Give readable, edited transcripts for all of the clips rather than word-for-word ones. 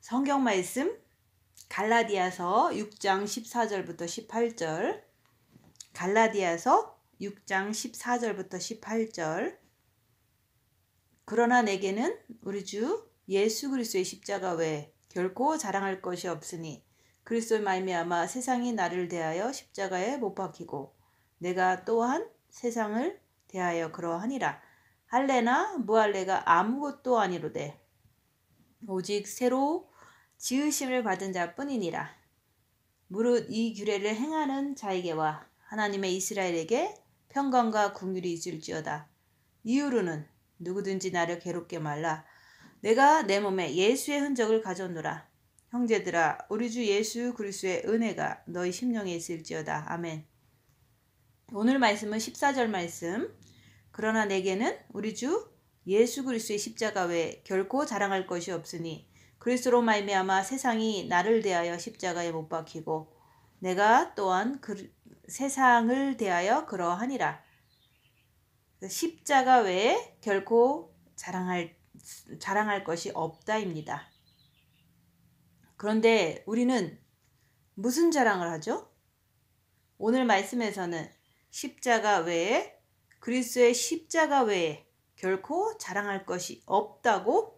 성경 말씀 갈라디아서 6장 14절부터 18절. 갈라디아서 6장 14절부터 18절. 그러나 내게는 우리 주 예수 그리스도의 십자가 외에 결코 자랑할 것이 없으니 그리스도의 말미암아 세상이 나를 대하여 십자가에 못 박히고 내가 또한 세상을 대하여 그러하니라. 할례나 무할례가 아무것도 아니로되 오직 새로 지으심을 받은 자뿐이니라. 무릇 이 규례를 행하는 자에게와 하나님의 이스라엘에게 평강과 긍휼이 있을지어다. 이후로는 누구든지 나를 괴롭게 말라. 내가 내 몸에 예수의 흔적을 가졌노라. 형제들아, 우리 주 예수 그리스도의 은혜가 너희 심령에 있을지어다. 아멘. 오늘 말씀은 14절 말씀. 그러나 내게는 우리 주 예수 그리스도의 십자가 외에 결코 자랑할 것이 없으니 그리스도로 말미암아 세상이 나를 대하여 십자가에 못 박히고 내가 또한 세상을 대하여 그러하니라. 십자가 외에 결코 자랑할 것이 없다입니다. 그런데 우리는 무슨 자랑을 하죠? 오늘 말씀에서는 십자가 외에 그리스도의 십자가 외에 결코 자랑할 것이 없다고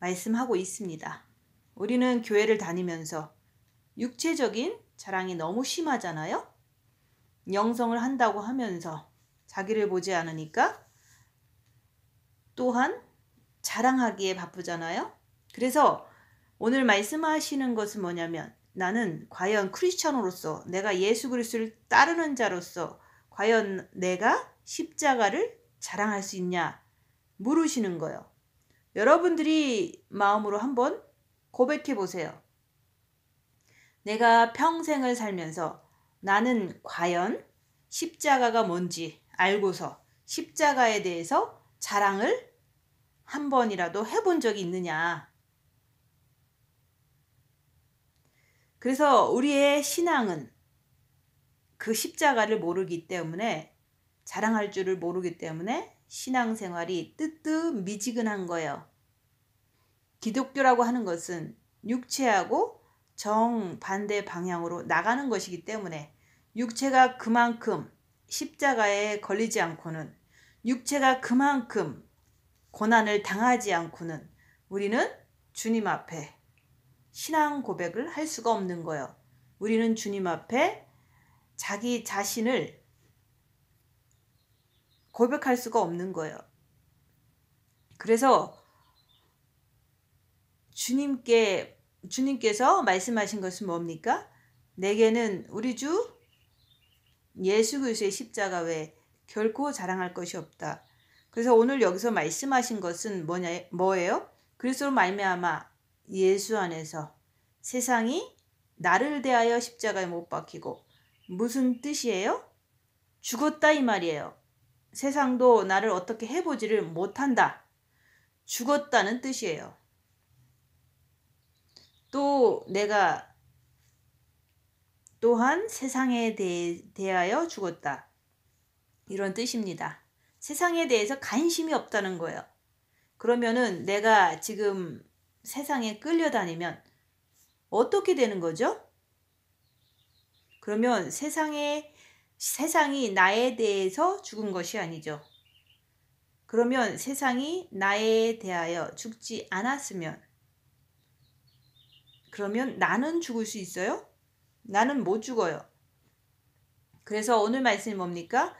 말씀하고 있습니다. 우리는 교회를 다니면서 육체적인 자랑이 너무 심하잖아요. 영성을 한다고 하면서 자기를 보지 않으니까 또한 자랑하기에 바쁘잖아요. 그래서 오늘 말씀하시는 것은 뭐냐면 나는 과연 크리스천으로서 내가 예수 그리스도를 따르는 자로서 과연 내가 십자가를 자랑할 수 있냐 물으시는 거예요. 여러분들이 마음으로 한번 고백해 보세요. 내가 평생을 살면서 나는 과연 십자가가 뭔지 알고서 십자가에 대해서 자랑을 한 번이라도 해본 적이 있느냐. 그래서 우리의 신앙은 그 십자가를 모르기 때문에 자랑할 줄을 모르기 때문에 신앙생활이 뜨뜻미지근한 거예요. 기독교라고 하는 것은 육체하고 정반대 방향으로 나가는 것이기 때문에 육체가 그만큼 십자가에 걸리지 않고는 육체가 그만큼 고난을 당하지 않고는 우리는 주님 앞에 신앙 고백을 할 수가 없는 거예요. 우리는 주님 앞에 자기 자신을 고백할 수가 없는 거예요. 그래서 주님께서 말씀하신 것은 뭡니까? 내게는 우리 주 예수 그리스도의 십자가 외에 결코 자랑할 것이 없다. 그래서 오늘 여기서 말씀하신 것은 뭐예요? 그리스도로 말미암아 예수 안에서 세상이 나를 대하여 십자가에 못 박히고 무슨 뜻이에요? 죽었다 이 말이에요. 세상도 나를 어떻게 해보지를 못한다. 죽었다는 뜻이에요. 또 내가 또한 세상에 대하여 죽었다. 이런 뜻입니다. 세상에 대해서 관심이 없다는 거예요. 그러면은 내가 지금 세상에 끌려다니면 어떻게 되는 거죠? 그러면 세상이 나에 대해서 죽은 것이 아니죠. 그러면 세상이 나에 대하여 죽지 않았으면 그러면 나는 죽을 수 있어요? 나는 못 죽어요. 그래서 오늘 말씀이 뭡니까?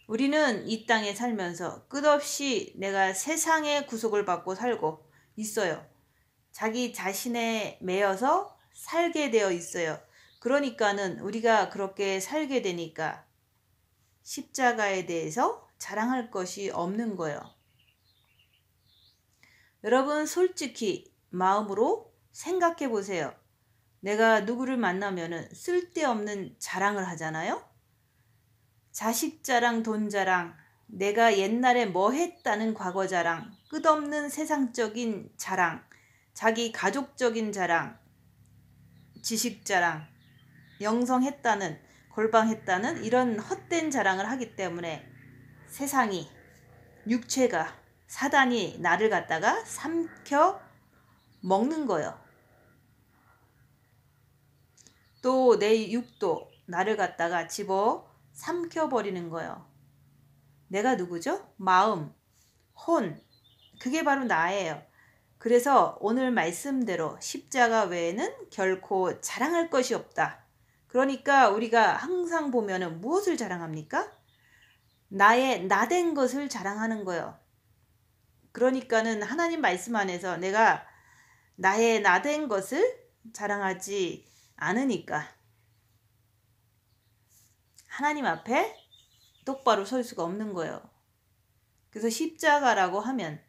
우리는 이 땅에 살면서 끝없이 내가 세상의 구속을 받고 살고 있어요. 자기 자신에 매여서 살게 되어 있어요. 그러니까는 우리가 그렇게 살게 되니까 십자가에 대해서 자랑할 것이 없는 거예요. 여러분 솔직히 마음으로 생각해 보세요. 내가 누구를 만나면은 쓸데없는 자랑을 하잖아요. 자식 자랑, 돈 자랑, 내가 옛날에 뭐 했다는 과거 자랑, 끝없는 세상적인 자랑, 자기 가족적인 자랑, 지식 자랑, 영성했다는, 골방했다는 이런 헛된 자랑을 하기 때문에 세상이, 육체가, 사단이 나를 갖다가 삼켜 먹는 거예요. 또 내 육도 나를 갖다가 집어 삼켜버리는 거예요. 내가 누구죠? 마음, 혼, 그게 바로 나예요. 그래서 오늘 말씀대로 십자가 외에는 결코 자랑할 것이 없다. 그러니까 우리가 항상 보면은 무엇을 자랑합니까? 나의 나된 것을 자랑하는 거예요. 그러니까는 하나님 말씀 안에서 내가 나의 나된 것을 자랑하지 않으니까 하나님 앞에 똑바로 설 수가 없는 거예요. 그래서 십자가라고 하면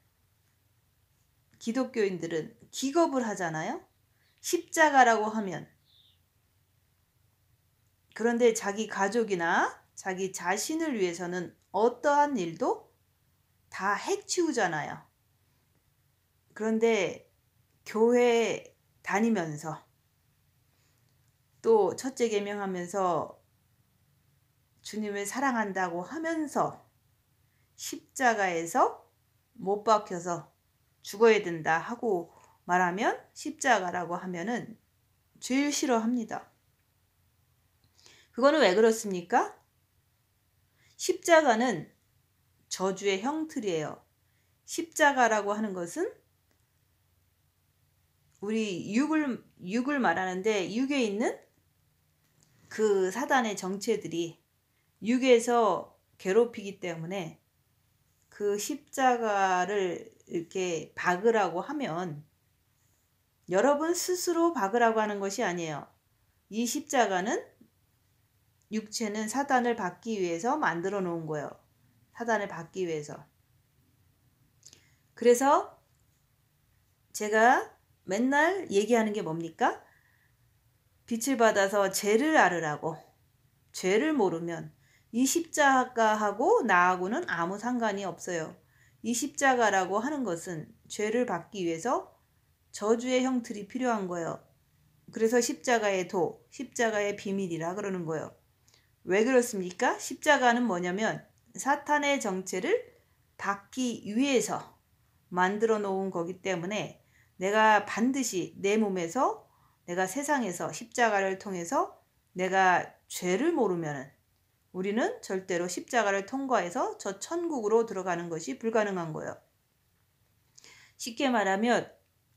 기독교인들은 기겁을 하잖아요. 십자가라고 하면. 그런데 자기 가족이나 자기 자신을 위해서는 어떠한 일도 다 해치우잖아요. 그런데 교회 다니면서 또 첫째 계명하면서 주님을 사랑한다고 하면서 십자가에서 못 박혀서 죽어야 된다 하고 말하면 십자가라고 하면은 제일 싫어합니다. 그거는 왜 그렇습니까? 십자가는 저주의 형틀이에요. 십자가라고 하는 것은 우리 육을 말하는데 육에 있는 그 사단의 정체들이 육에서 괴롭히기 때문에 그 십자가를 이렇게 박으라고 하면 여러분 스스로 박으라고 하는 것이 아니에요. 이 십자가는 육체는 사단을 받기 위해서 만들어 놓은 거예요. 사단을 받기 위해서. 그래서 제가 맨날 얘기하는 게 뭡니까? 빛을 받아서 죄를 알으라고. 죄를 모르면 이 십자가하고 나하고는 아무 상관이 없어요. 이 십자가라고 하는 것은 죄를 받기 위해서 저주의 형틀이 필요한 거예요. 그래서 십자가의 도, 십자가의 비밀이라 그러는 거예요. 왜 그렇습니까? 십자가는 뭐냐면 사탄의 정체를 받기 위해서 만들어 놓은 거기 때문에 내가 반드시 내 몸에서 내가 세상에서 십자가를 통해서 내가 죄를 모르면은 우리는 절대로 십자가를 통과해서 저 천국으로 들어가는 것이 불가능한 거예요. 쉽게 말하면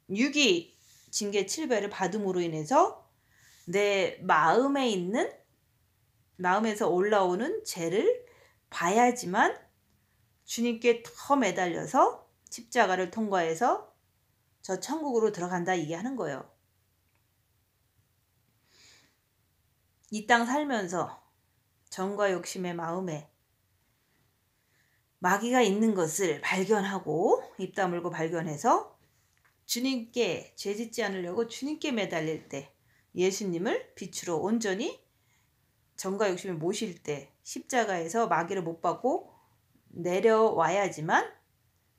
육이 징계 7배를 받음으로 인해서 내 마음에 있는 마음에서 올라오는 죄를 봐야지만 주님께 더 매달려서 십자가를 통과해서 저 천국으로 들어간다 이게 하는 거예요. 이 땅 살면서 정과 욕심의 마음에 마귀가 있는 것을 발견하고 입 다물고 발견해서 주님께 죄짓지 않으려고 주님께 매달릴 때 예수님을 빛으로 온전히 정과 욕심을 모실 때 십자가에서 마귀를 못 받고 내려와야지만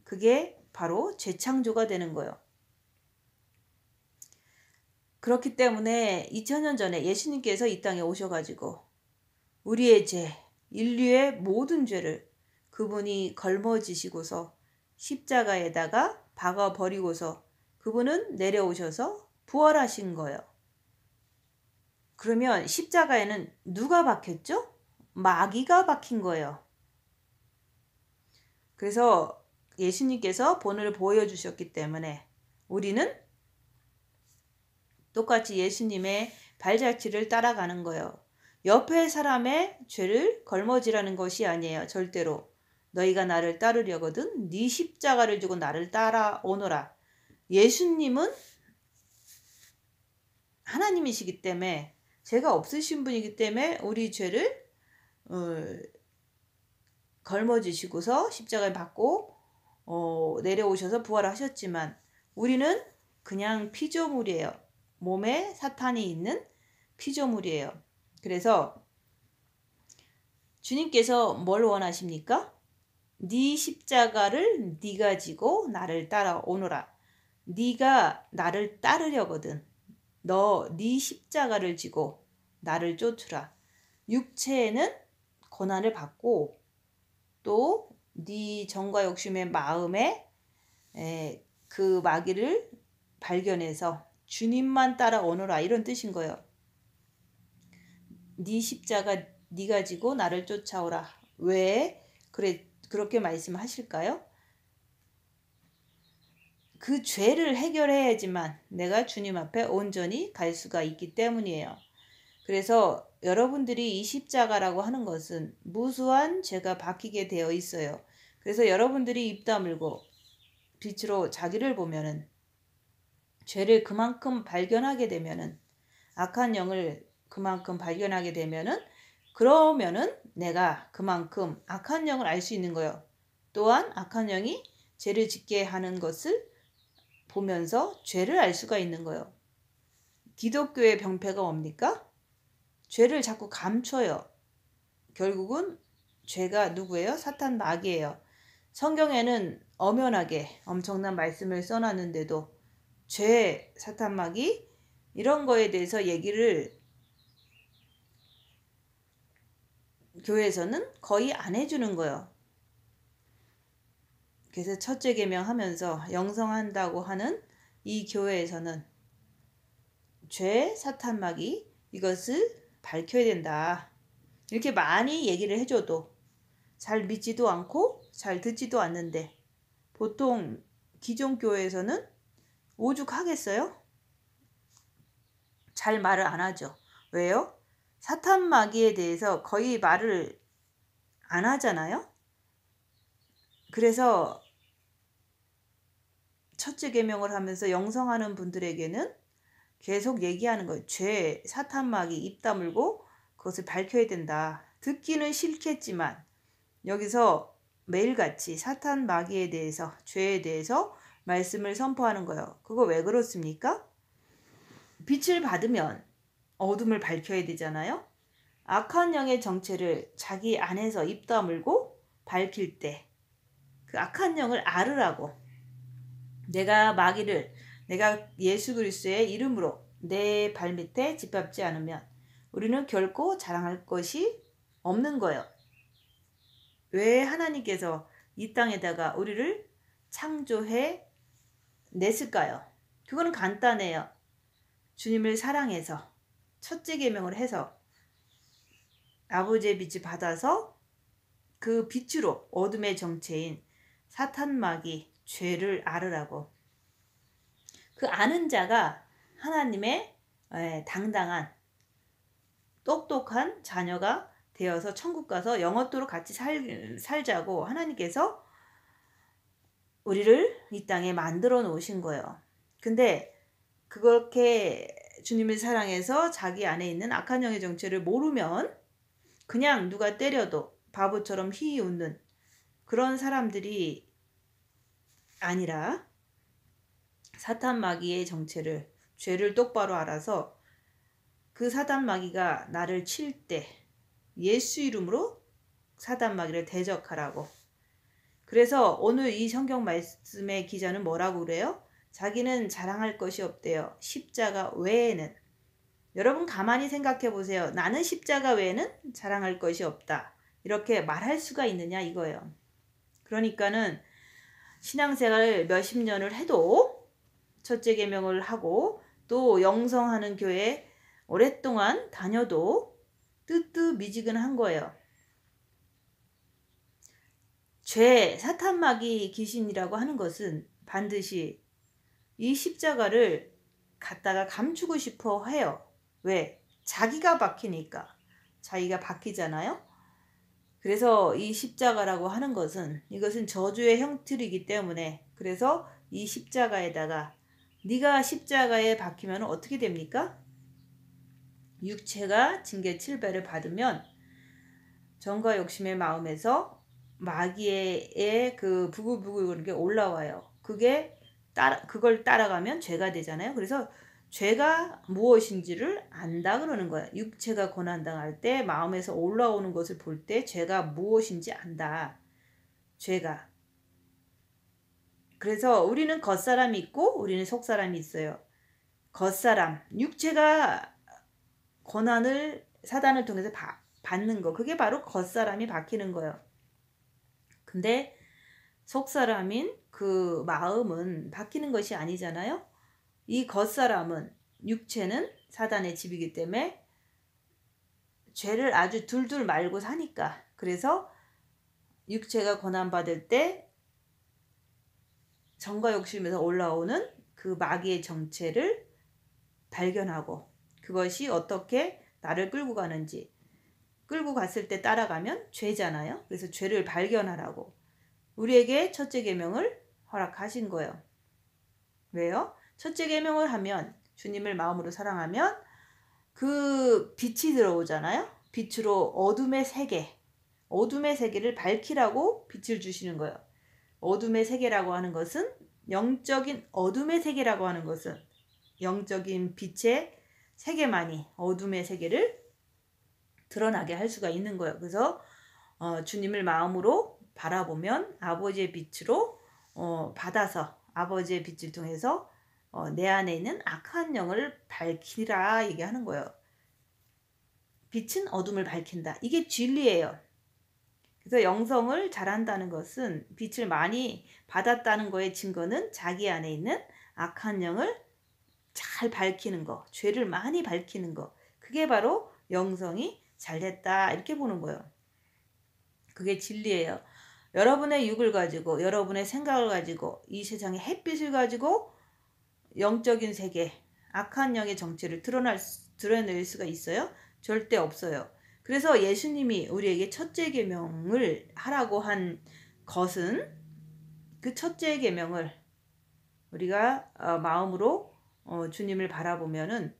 그게 바로 재창조가 되는 거예요. 그렇기 때문에 2000년 전에 예수님께서 이 땅에 오셔가지고 우리의 죄, 인류의 모든 죄를 그분이 걸머지시고서 십자가에다가 박아버리고서 그분은 내려오셔서 부활하신 거예요. 그러면 십자가에는 누가 박혔죠? 마귀가 박힌 거예요. 그래서 예수님께서 본을 보여주셨기 때문에 우리는 똑같이 예수님의 발자취를 따라가는 거예요. 옆에 사람의 죄를 걸머지라는 것이 아니에요. 절대로. 너희가 나를 따르려거든 네 십자가를 지고 나를 따라오너라. 예수님은 하나님이시기 때문에 죄가 없으신 분이기 때문에 우리 죄를 걸머지시고서 십자가를 받고 내려오셔서 부활하셨지만 우리는 그냥 피조물이에요. 몸에 사탄이 있는 피조물이에요. 그래서 주님께서 뭘 원하십니까? 네 십자가를 네가 지고 나를 따라오너라. 네가 나를 따르려거든 너 네 십자가를 지고 나를 쫓으라. 육체에는 고난을 받고 또 네 정과 욕심의 마음에 그 마귀를 발견해서 주님만 따라오너라 이런 뜻인 거예요. 네 십자가 네가 지고 나를 쫓아오라. 왜 그렇게 말씀하실까요? 그 죄를 해결해야지만 내가 주님 앞에 온전히 갈 수가 있기 때문이에요. 그래서 여러분들이 이 십자가라고 하는 것은 무수한 죄가 박히게 되어 있어요. 그래서 여러분들이 입 다물고 빛으로 자기를 보면은, 죄를 그만큼 발견하게 되면은, 악한 영을 그만큼 발견하게 되면은, 그러면은 내가 그만큼 악한 영을 알 수 있는 거예요. 또한 악한 영이 죄를 짓게 하는 것을 보면서 죄를 알 수가 있는 거예요. 기독교의 병폐가 뭡니까? 죄를 자꾸 감춰요. 결국은 죄가 누구예요? 사탄 마귀예요. 성경에는 엄연하게 엄청난 말씀을 써놨는데도 죄, 사탄 마귀 이런 거에 대해서 얘기를 교회에서는 거의 안 해주는 거예요. 그래서 첫째 계명 하면서 영성한다고 하는 이 교회에서는 죄, 사탄 마귀 이것을 밝혀야 된다. 이렇게 많이 얘기를 해줘도 잘 믿지도 않고 잘 듣지도 않는데, 보통 기존 교회에서는 오죽하겠어요? 잘 말을 안 하죠. 왜요? 사탄 마귀에 대해서 거의 말을 안 하잖아요. 그래서 첫째 계명을 하면서 영성하는 분들에게는 계속 얘기하는 거예요. 죄, 사탄 마귀 입 다물고 그것을 밝혀야 된다. 듣기는 싫겠지만 여기서 매일같이 사탄 마귀에 대해서, 죄에 대해서 말씀을 선포하는 거예요. 그거 왜 그렇습니까? 빛을 받으면 어둠을 밝혀야 되잖아요. 악한 영의 정체를 자기 안에서 입 다물고 밝힐 때 그 악한 영을 알으라고, 내가 예수 그리스도의 이름으로 내 발밑에 짓밟지 않으면 우리는 결코 자랑할 것이 없는 거예요. 왜 하나님께서 이 땅에다가 우리를 창조해 냈을까요? 그거는 간단해요. 주님을 사랑해서 첫째 계명을 해서 아버지의 빛을 받아서 그 빛으로 어둠의 정체인 사탄 마귀 죄를 알으라고. 그 아는 자가 하나님의 당당한 똑똑한 자녀가 되어서 천국 가서 영원토록 같이 살자고 하나님께서 우리를 이 땅에 만들어 놓으신 거예요. 근데 그렇게 주님을 사랑해서 자기 안에 있는 악한 영의 정체를 모르면 그냥 누가 때려도 바보처럼 희희 웃는 그런 사람들이 아니라, 사탄 마귀의 정체를, 죄를 똑바로 알아서 그 사탄 마귀가 나를 칠 때 예수 이름으로 사탄 마귀를 대적하라고. 그래서 오늘 이 성경 말씀의 기자는 뭐라고 그래요? 자기는 자랑할 것이 없대요. 십자가 외에는. 여러분 가만히 생각해 보세요. 나는 십자가 외에는 자랑할 것이 없다. 이렇게 말할 수가 있느냐 이거예요. 그러니까는 신앙생활을 몇십 년을 해도, 첫째 계명을 하고 또 영성하는 교회 오랫동안 다녀도 뜨뜻미지근한 거예요. 죄, 사탄 마귀 귀신이라고 하는 것은 반드시 이 십자가를 갖다가 감추고 싶어 해요. 왜? 자기가 박히니까. 자기가 박히잖아요. 그래서 이 십자가라고 하는 것은, 이것은 저주의 형틀이기 때문에, 그래서 이 십자가에다가 네가 십자가에 박히면 어떻게 됩니까? 육체가 징계 7배를 받으면 정과 욕심의 마음에서 마귀의 그 부글부글 그런 게 올라와요. 그걸 따라가면 죄가 되잖아요. 그래서 죄가 무엇인지를 안다 그러는 거예요. 육체가 고난당할 때 마음에서 올라오는 것을 볼 때 죄가 무엇인지 안다. 죄가. 그래서 우리는 겉사람이 있고 우리는 속사람이 있어요. 겉사람, 육체가 고난을 사단을 통해서 받는 거, 그게 바로 겉사람이 박히는 거예요. 근데 속사람인 그 마음은 박히는 것이 아니잖아요. 이 겉사람은, 육체는 사단의 집이기 때문에 죄를 아주 둘둘 말고 사니까. 그래서 육체가 고난받을 때 정과 욕심에서 올라오는 그 마귀의 정체를 발견하고 그것이 어떻게 나를 끌고 가는지, 끌고 갔을 때 따라가면 죄잖아요. 그래서 죄를 발견하라고 우리에게 첫째 계명을 허락하신 거예요. 왜요? 첫째 계명을 하면, 주님을 마음으로 사랑하면 그 빛이 들어오잖아요. 빛으로 어둠의 세계를 밝히라고 빛을 주시는 거예요. 어둠의 세계라고 하는 것은, 영적인 어둠의 세계라고 하는 것은 영적인 빛의 세계만이 어둠의 세계를 드러나게 할 수가 있는 거예요. 그래서 주님을 마음으로 바라보면 아버지의 빛으로 받아서 아버지의 빛을 통해서 내 안에 있는 악한 영을 밝히라 얘기하는 거예요. 빛은 어둠을 밝힌다. 이게 진리예요. 그래서 영성을 잘한다는 것은, 빛을 많이 받았다는 거의 증거는 자기 안에 있는 악한 영을 잘 밝히는 거, 죄를 많이 밝히는 거. 그게 바로 영성이 잘됐다 이렇게 보는 거예요. 그게 진리예요. 여러분의 육을 가지고, 여러분의 생각을 가지고, 이 세상의 햇빛을 가지고 영적인 세계, 악한 영의 정체를 드러낼 수가 있어요? 절대 없어요. 그래서 예수님이 우리에게 첫째 계명을 하라고 한 것은, 그 첫째 계명을 우리가 마음으로 주님을 바라보면은,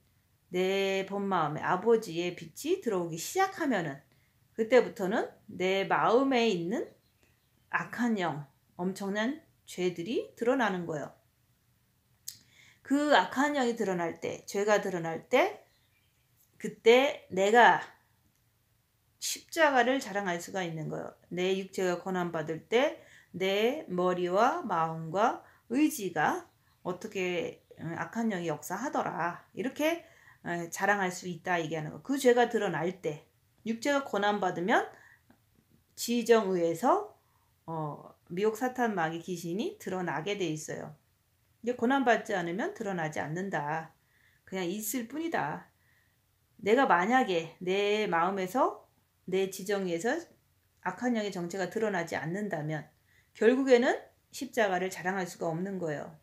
내 본마음에 아버지의 빛이 들어오기 시작하면은, 그때부터는 내 마음에 있는 악한 영, 엄청난 죄들이 드러나는 거예요. 그 악한 영이 드러날 때, 죄가 드러날 때, 그때 내가 십자가를 자랑할 수가 있는 거예요. 내 육체가 고난받을 때 내 머리와 마음과 의지가 어떻게 악한 영이 역사하더라, 이렇게 자랑할 수 있다 얘기하는 거. 그 죄가 드러날 때, 육체가 고난받으면 지정의에서 미혹 사탄 마귀 귀신이 드러나게 돼 있어요. 근데 고난받지 않으면 드러나지 않는다. 그냥 있을 뿐이다. 내가 만약에 내 마음에서, 내 지정의에서 악한 영의 정체가 드러나지 않는다면 결국에는 십자가를 자랑할 수가 없는 거예요.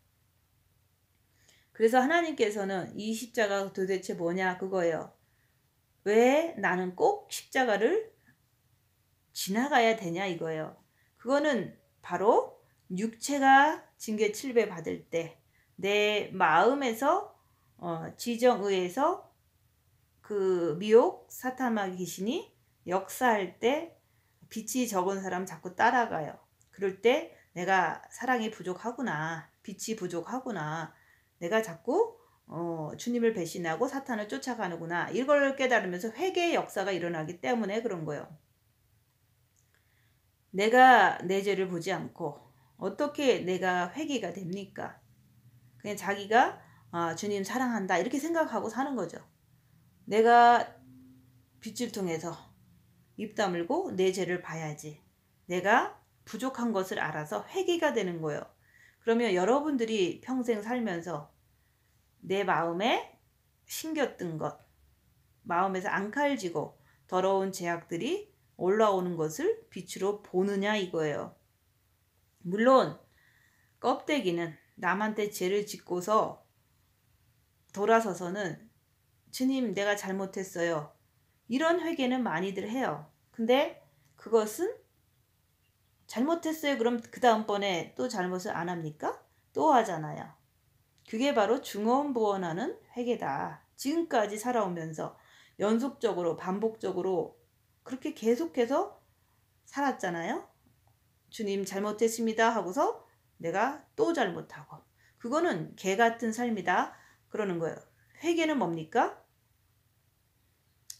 그래서 하나님께서는 이 십자가가 도대체 뭐냐 그거예요. 왜 나는 꼭 십자가를 지나가야 되냐 이거예요. 그거는 바로 육체가 징계 7배 받을 때, 내 마음에서 지정의에서 그 미혹 사탄마귀 귀신이 역사할 때, 빛이 적은 사람 자꾸 따라가요. 그럴 때 내가 사랑이 부족하구나, 빛이 부족하구나, 내가 자꾸 주님을 배신하고 사탄을 쫓아가는구나, 이걸 깨달으면서 회개의 역사가 일어나기 때문에 그런 거예요. 내가 내 죄를 보지 않고 어떻게 내가 회개가 됩니까? 그냥 자기가 주님 사랑한다 이렇게 생각하고 사는 거죠. 내가 빛을 통해서 입 다물고 내 죄를 봐야지. 내가 부족한 것을 알아서 회개가 되는 거예요. 그러면 여러분들이 평생 살면서 내 마음에 심겼던 것, 마음에서 앙칼지고 더러운 죄악들이 올라오는 것을 빛으로 보느냐 이거예요. 물론 껍데기는 남한테 죄를 짓고서 돌아서서는 주님 내가 잘못했어요, 이런 회개는 많이들 해요. 근데 그것은 잘못했어요. 그럼 그 다음번에 또 잘못을 안 합니까? 또 하잖아요. 그게 바로 중언부언하는 회개다. 지금까지 살아오면서 연속적으로 반복적으로 그렇게 계속해서 살았잖아요. 주님 잘못했습니다 하고서 내가 또 잘못하고, 그거는 개 같은 삶이다 그러는 거예요. 회개는 뭡니까?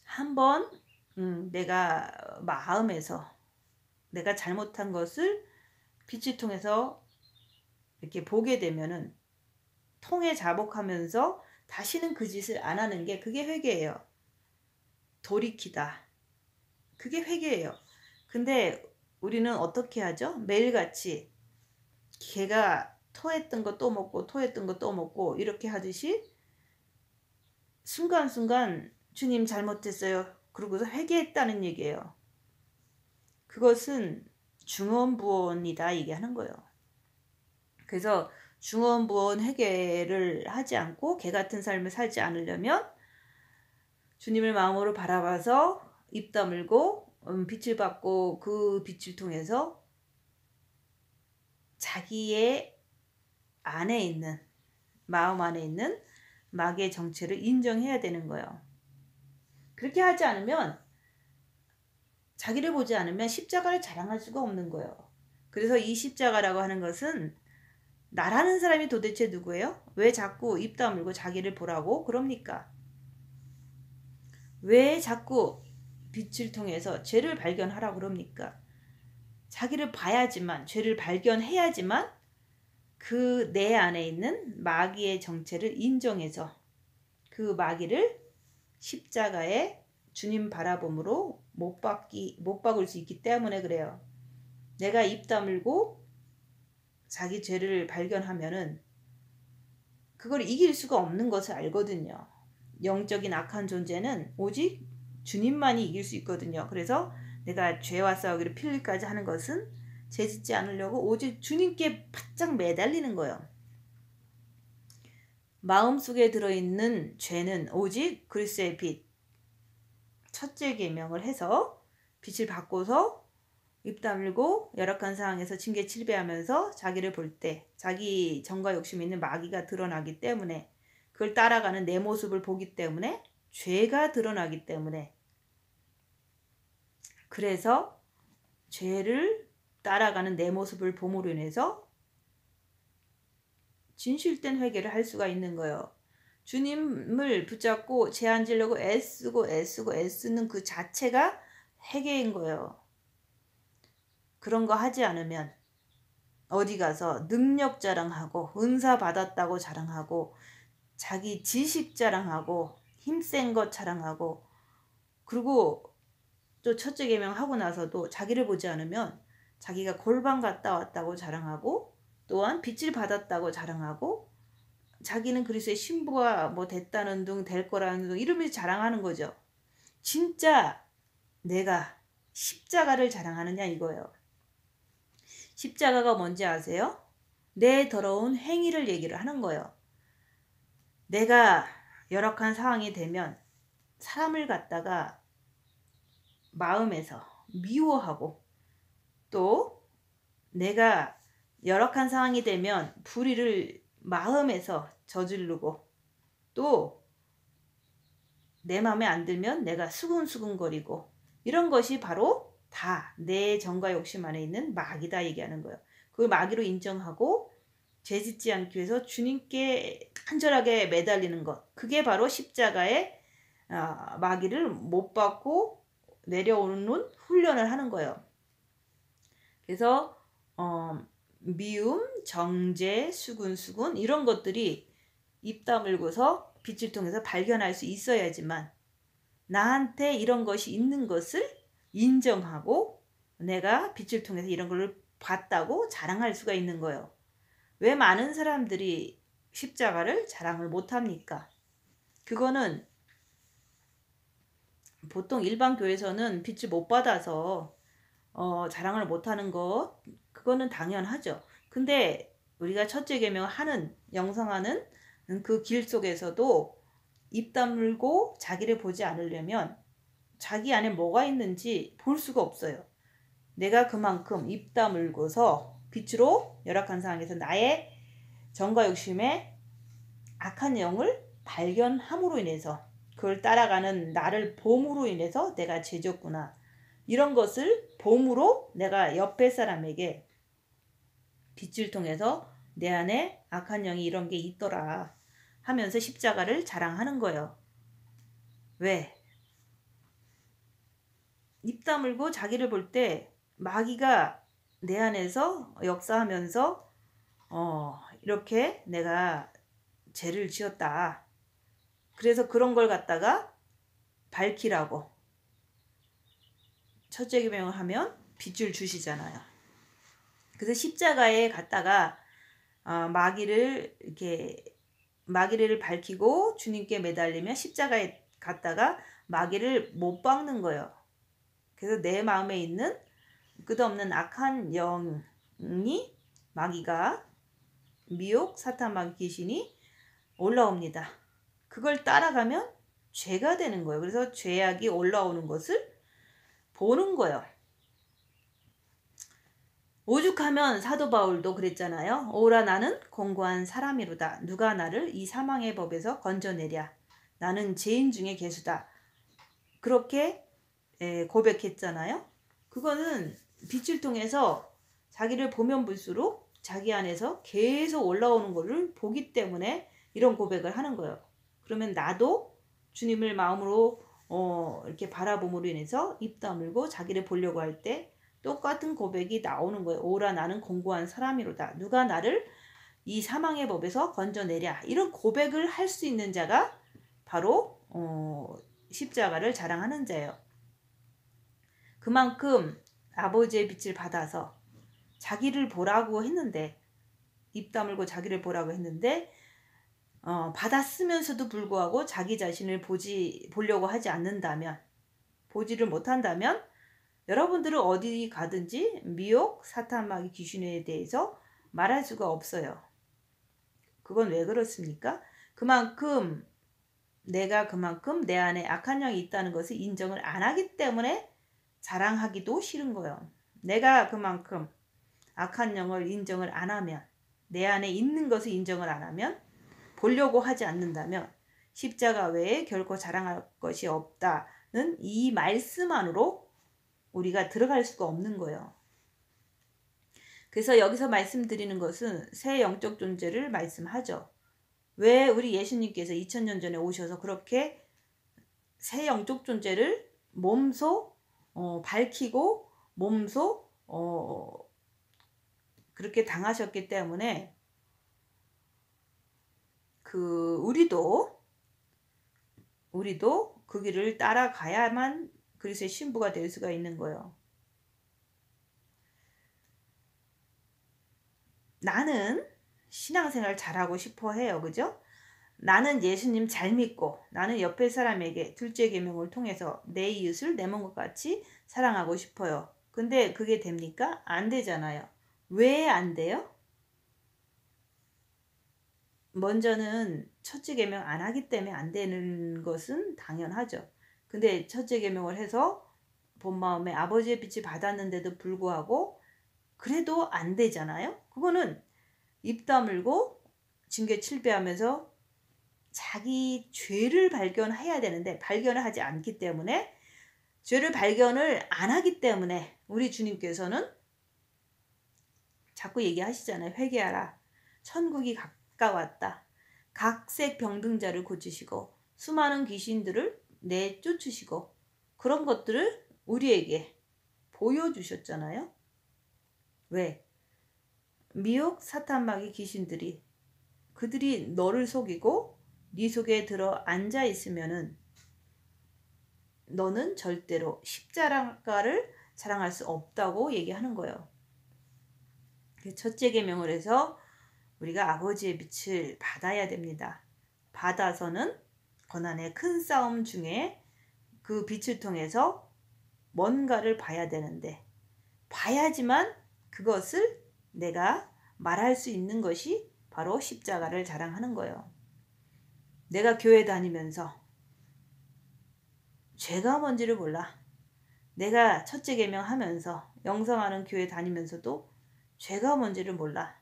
한번 내가 마음에서 내가 잘못한 것을 빛을 통해서 이렇게 보게 되면은 통에 자복하면서 다시는 그 짓을 안 하는 게, 그게 회개예요. 돌이키다. 그게 회개예요. 근데 우리는 어떻게 하죠? 매일같이 개가 토했던 거 또 먹고 토했던 거 또 먹고 이렇게 하듯이 순간순간 주님 잘못했어요, 그러고서 회개했다는 얘기예요. 그것은 중언부언이다 얘기하는 거예요. 그래서 중언부언 회개를 하지 않고 개 같은 삶을 살지 않으려면 주님을 마음으로 바라봐서 입 다물고 빛을 받고 그 빛을 통해서 자기의 안에 있는 마음 안에 있는 마귀의 정체를 인정해야 되는 거예요. 그렇게 하지 않으면 자기를 보지 않으면 십자가를 자랑할 수가 없는 거예요. 그래서 이 십자가라고 하는 것은 나라는 사람이 도대체 누구예요? 왜 자꾸 입 다물고 자기를 보라고 그럽니까? 왜 자꾸 빛을 통해서 죄를 발견하라고 그럽니까? 자기를 봐야지만, 죄를 발견해야지만 그 내 안에 있는 마귀의 정체를 인정해서 그 마귀를 십자가에 주님 바라봄으로 못 박을 수 있기 때문에 그래요. 내가 입 다물고 자기 죄를 발견하면은 그걸 이길 수가 없는 것을 알거든요. 영적인 악한 존재는 오직 주님만이 이길 수 있거든요. 그래서 내가 죄와 싸우기를 필리까지 하는 것은 죄짓지 않으려고 오직 주님께 바짝 매달리는 거예요. 마음속에 들어있는 죄는 오직 그리스도의 빛, 첫째 계명을 해서 빛을 받고서 입 다물고 열악한 상황에서 징계 칠배하면서 자기를 볼 때 자기 정과 욕심이 있는 마귀가 드러나기 때문에 그걸 따라가는 내 모습을 보기 때문에 죄가 드러나기 때문에 그래서 죄를 따라가는 내 모습을 봄으로 인해서 진실된 회개를 할 수가 있는 거예요. 주님을 붙잡고 죄 안 지려고 애쓰는 그 자체가 회개인 거예요. 그런 거 하지 않으면 어디 가서 능력 자랑하고 은사 받았다고 자랑하고 자기 지식 자랑하고 힘센 것 자랑하고 그리고 또 첫째 계명 하고 나서도 자기를 보지 않으면 자기가 골방 갔다 왔다고 자랑하고 또한 빚을 받았다고 자랑하고 자기는 그리스도의 신부가 뭐 됐다는 둥 될 거라는 둥 이러면서 자랑하는 거죠. 진짜 내가 십자가를 자랑하느냐 이거예요. 십자가가 뭔지 아세요? 내 더러운 행위를 얘기를 하는 거예요. 내가 열악한 상황이 되면 사람을 갖다가 마음에서 미워하고 또 내가 열악한 상황이 되면 불의를 마음에서 저지르고 또 내 마음에 안 들면 내가 수근수근거리고 이런 것이 바로 다 내 정과 욕심 안에 있는 마귀다 얘기하는 거예요. 그걸 마귀로 인정하고 죄짓지 않기 위해서 주님께 간절하게 매달리는 것. 그게 바로 십자가의 마귀를 못 받고 내려오는 훈련을 하는 거예요. 그래서 미움, 정죄, 수근수근 이런 것들이 입 다물고서 빛을 통해서 발견할 수 있어야지만 나한테 이런 것이 있는 것을 인정하고 내가 빛을 통해서 이런 걸 봤다고 자랑할 수가 있는 거예요. 왜 많은 사람들이 십자가를 자랑을 못합니까? 그거는 보통 일반 교회에서는 빛을 못 받아서 자랑을 못하는 것 그거는 당연하죠. 근데 우리가 첫째 계명 하는 영성하는 그 길 속에서도 입 다물고 자기를 보지 않으려면 자기 안에 뭐가 있는지 볼 수가 없어요. 내가 그만큼 입 다물고서 빛으로 열악한 상황에서 나의 정과 욕심의 악한 영을 발견함으로 인해서 그걸 따라가는 나를 봄으로 인해서 내가 죄졌구나. 이런 것을 봄으로 내가 옆에 사람에게 빛을 통해서 내 안에 악한 영이 이런 게 있더라 하면서 십자가를 자랑하는 거예요. 왜? 입 다물고 자기를 볼 때 마귀가 내 안에서 역사하면서 이렇게 내가 죄를 지었다. 그래서 그런 걸 갖다가 밝히라고 첫째 계명을 하면 빛을 주시잖아요. 그래서 십자가에 갔다가 마귀를 밝히고 주님께 매달리면 십자가에 갔다가 마귀를 못 박는 거예요. 그래서 내 마음에 있는 끝없는 악한 영이 마귀가 미혹 사탄 마귀 귀신이 올라옵니다. 그걸 따라가면 죄가 되는 거예요. 그래서 죄악이 올라오는 것을 보는 거예요. 오죽하면 사도 바울도 그랬잖아요. 오라 나는 공고한 사람이로다. 누가 나를 이 사망의 법에서 건져내랴. 나는 죄인 중에 괴수다. 그렇게 고백했잖아요. 그거는 빛을 통해서 자기를 보면 볼수록 자기 안에서 계속 올라오는 것을 보기 때문에 이런 고백을 하는 거예요. 그러면 나도 주님을 마음으로 이렇게 바라봄으로 인해서 입 다물고 자기를 보려고 할 때 똑같은 고백이 나오는 거예요. 오라 나는 공고한 사람이로다. 누가 나를 이 사망의 법에서 건져내랴. 이런 고백을 할 수 있는 자가 바로 십자가를 자랑하는 자예요. 그만큼 아버지의 빛을 받아서 자기를 보라고 했는데, 입 다물고 자기를 보라고 했는데 받았으면서도 불구하고 자기 자신을 보려고 하지 않는다면, 보지를 못한다면 여러분들은 어디 가든지 미혹, 사탄, 마귀, 귀신에 대해서 말할 수가 없어요. 그건 왜 그렇습니까? 그만큼 내가 내 안에 악한 영이 있다는 것을 인정을 안 하기 때문에 자랑하기도 싫은 거예요. 내가 그만큼 악한 영을 인정을 안 하면, 내 안에 있는 것을 인정을 안 하면, 보려고 하지 않는다면 십자가 외에 결코 자랑할 것이 없다는 이 말씀 안으로 우리가 들어갈 수가 없는 거예요. 그래서 여기서 말씀드리는 것은 새 영적 존재를 말씀하죠. 왜 우리 예수님께서 2000년 전에 오셔서 그렇게 새 영적 존재를 몸소 밝히고 몸소 그렇게 당하셨기 때문에 우리도 그 길을 따라가야만 그리스도의 신부가 될 수가 있는 거예요. 나는 신앙생활 잘하고 싶어 해요. 그죠? 나는 예수님 잘 믿고 나는 옆에 사람에게 둘째 계명을 통해서 내 이웃을 내 몸과 같이 사랑하고 싶어요. 근데 그게 됩니까? 안 되잖아요. 왜 안 돼요? 먼저는 첫째 계명 안 하기 때문에 안 되는 것은 당연하죠. 근데 첫째 계명을 해서 본 마음에 아버지의 빛을 받았는데도 불구하고 그래도 안 되잖아요. 그거는 입 다물고 징계 칠배하면서 자기 죄를 발견해야 되는데 발견을 하지 않기 때문에, 죄를 발견을 안 하기 때문에 우리 주님께서는 자꾸 얘기하시잖아요. 회개하라. 천국이 가까웠다. 각색 병등자를 고치시고 수많은 귀신들을 내쫓으시고 그런 것들을 우리에게 보여주셨잖아요. 왜? 미혹 사탄 마귀 귀신들이 그들이 너를 속이고 네 속에 들어 앉아 있으면은 너는 절대로 십자가를 자랑할 수 없다고 얘기하는 거예요. 첫째 계명을 해서 우리가 아버지의 빛을 받아야 됩니다. 받아서는 고난의 큰 싸움 중에 그 빛을 통해서 뭔가를 봐야 되는데, 봐야지만 그것을 내가 말할 수 있는 것이 바로 십자가를 자랑하는 거예요. 내가 교회 다니면서 죄가 뭔지를 몰라. 내가 첫째 계명 하면서 영성하는 교회 다니면서도 죄가 뭔지를 몰라.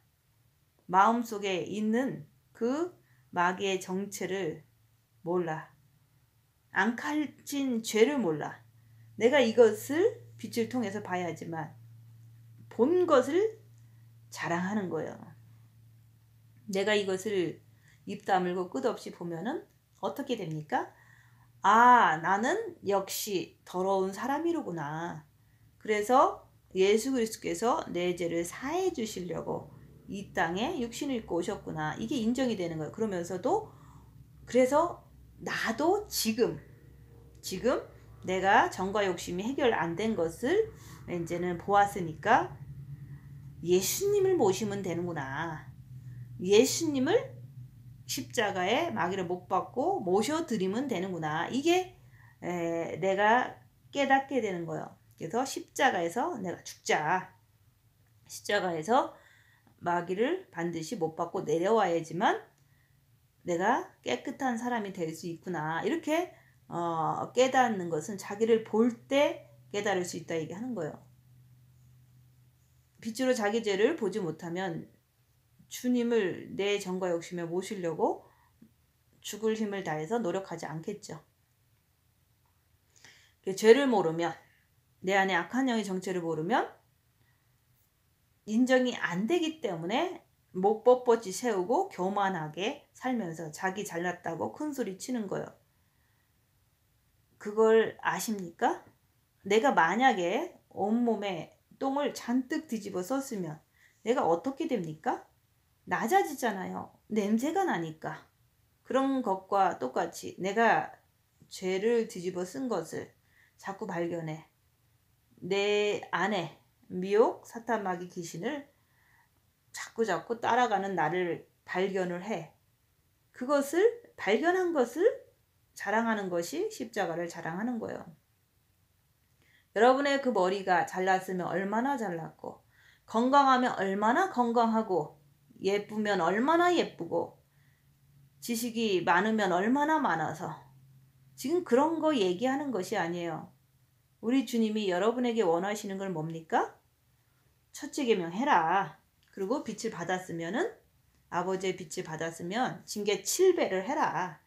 마음속에 있는 그 마귀의 정체를 몰라. 안 칼진 죄를 몰라. 내가 이것을 빛을 통해서 봐야지만 본 것을 자랑하는 거예요. 내가 이것을 입 다물고 끝없이 보면은 어떻게 됩니까? 아, 나는 역시 더러운 사람이로구나. 그래서 예수 그리스도께서 내 죄를 사해 주시려고 이 땅에 육신을 입고 오셨구나. 이게 인정이 되는 거예요. 그러면서도 그래서 나도 지금 내가 정과 욕심이 해결 안 된 것을 이제는 보았으니까 예수님을 모시면 되는구나. 예수님을 십자가에 마귀를 못 박고 모셔드리면 되는구나. 이게 내가 깨닫게 되는 거예요. 그래서 십자가에서 내가 죽자. 십자가에서 마귀를 반드시 못 받고 내려와야지만 내가 깨끗한 사람이 될 수 있구나. 이렇게 깨닫는 것은 자기를 볼 때 깨달을 수 있다 얘기하는 거예요. 빛으로 자기 죄를 보지 못하면 주님을 내 정과 욕심에 모시려고 죽을 힘을 다해서 노력하지 않겠죠. 죄를 모르면, 내 안에 악한 영의 정체를 모르면 인정이 안 되기 때문에 목 뻣뻣이 세우고 교만하게 살면서 자기 잘났다고 큰소리 치는 거예요. 그걸 아십니까? 내가 만약에 온몸에 똥을 잔뜩 뒤집어 썼으면 내가 어떻게 됩니까? 낮아지잖아요. 냄새가 나니까. 그런 것과 똑같이 내가 죄를 뒤집어 쓴 것을 자꾸 발견해. 내 안에 미혹, 사탄, 마귀, 귀신을 자꾸 따라가는 나를 발견을 해. 그것을 발견한 것을 자랑하는 것이 십자가를 자랑하는 거예요. 여러분의 그 머리가 잘났으면 얼마나 잘났고, 건강하면 얼마나 건강하고, 예쁘면 얼마나 예쁘고, 지식이 많으면 얼마나 많아서, 지금 그런 거 얘기하는 것이 아니에요. 우리 주님이 여러분에게 원하시는 건 뭡니까? 첫째 계명 해라. 그리고 빛을 받았으면은, 아버지의 빛을 받았으면 징계 7배를 해라.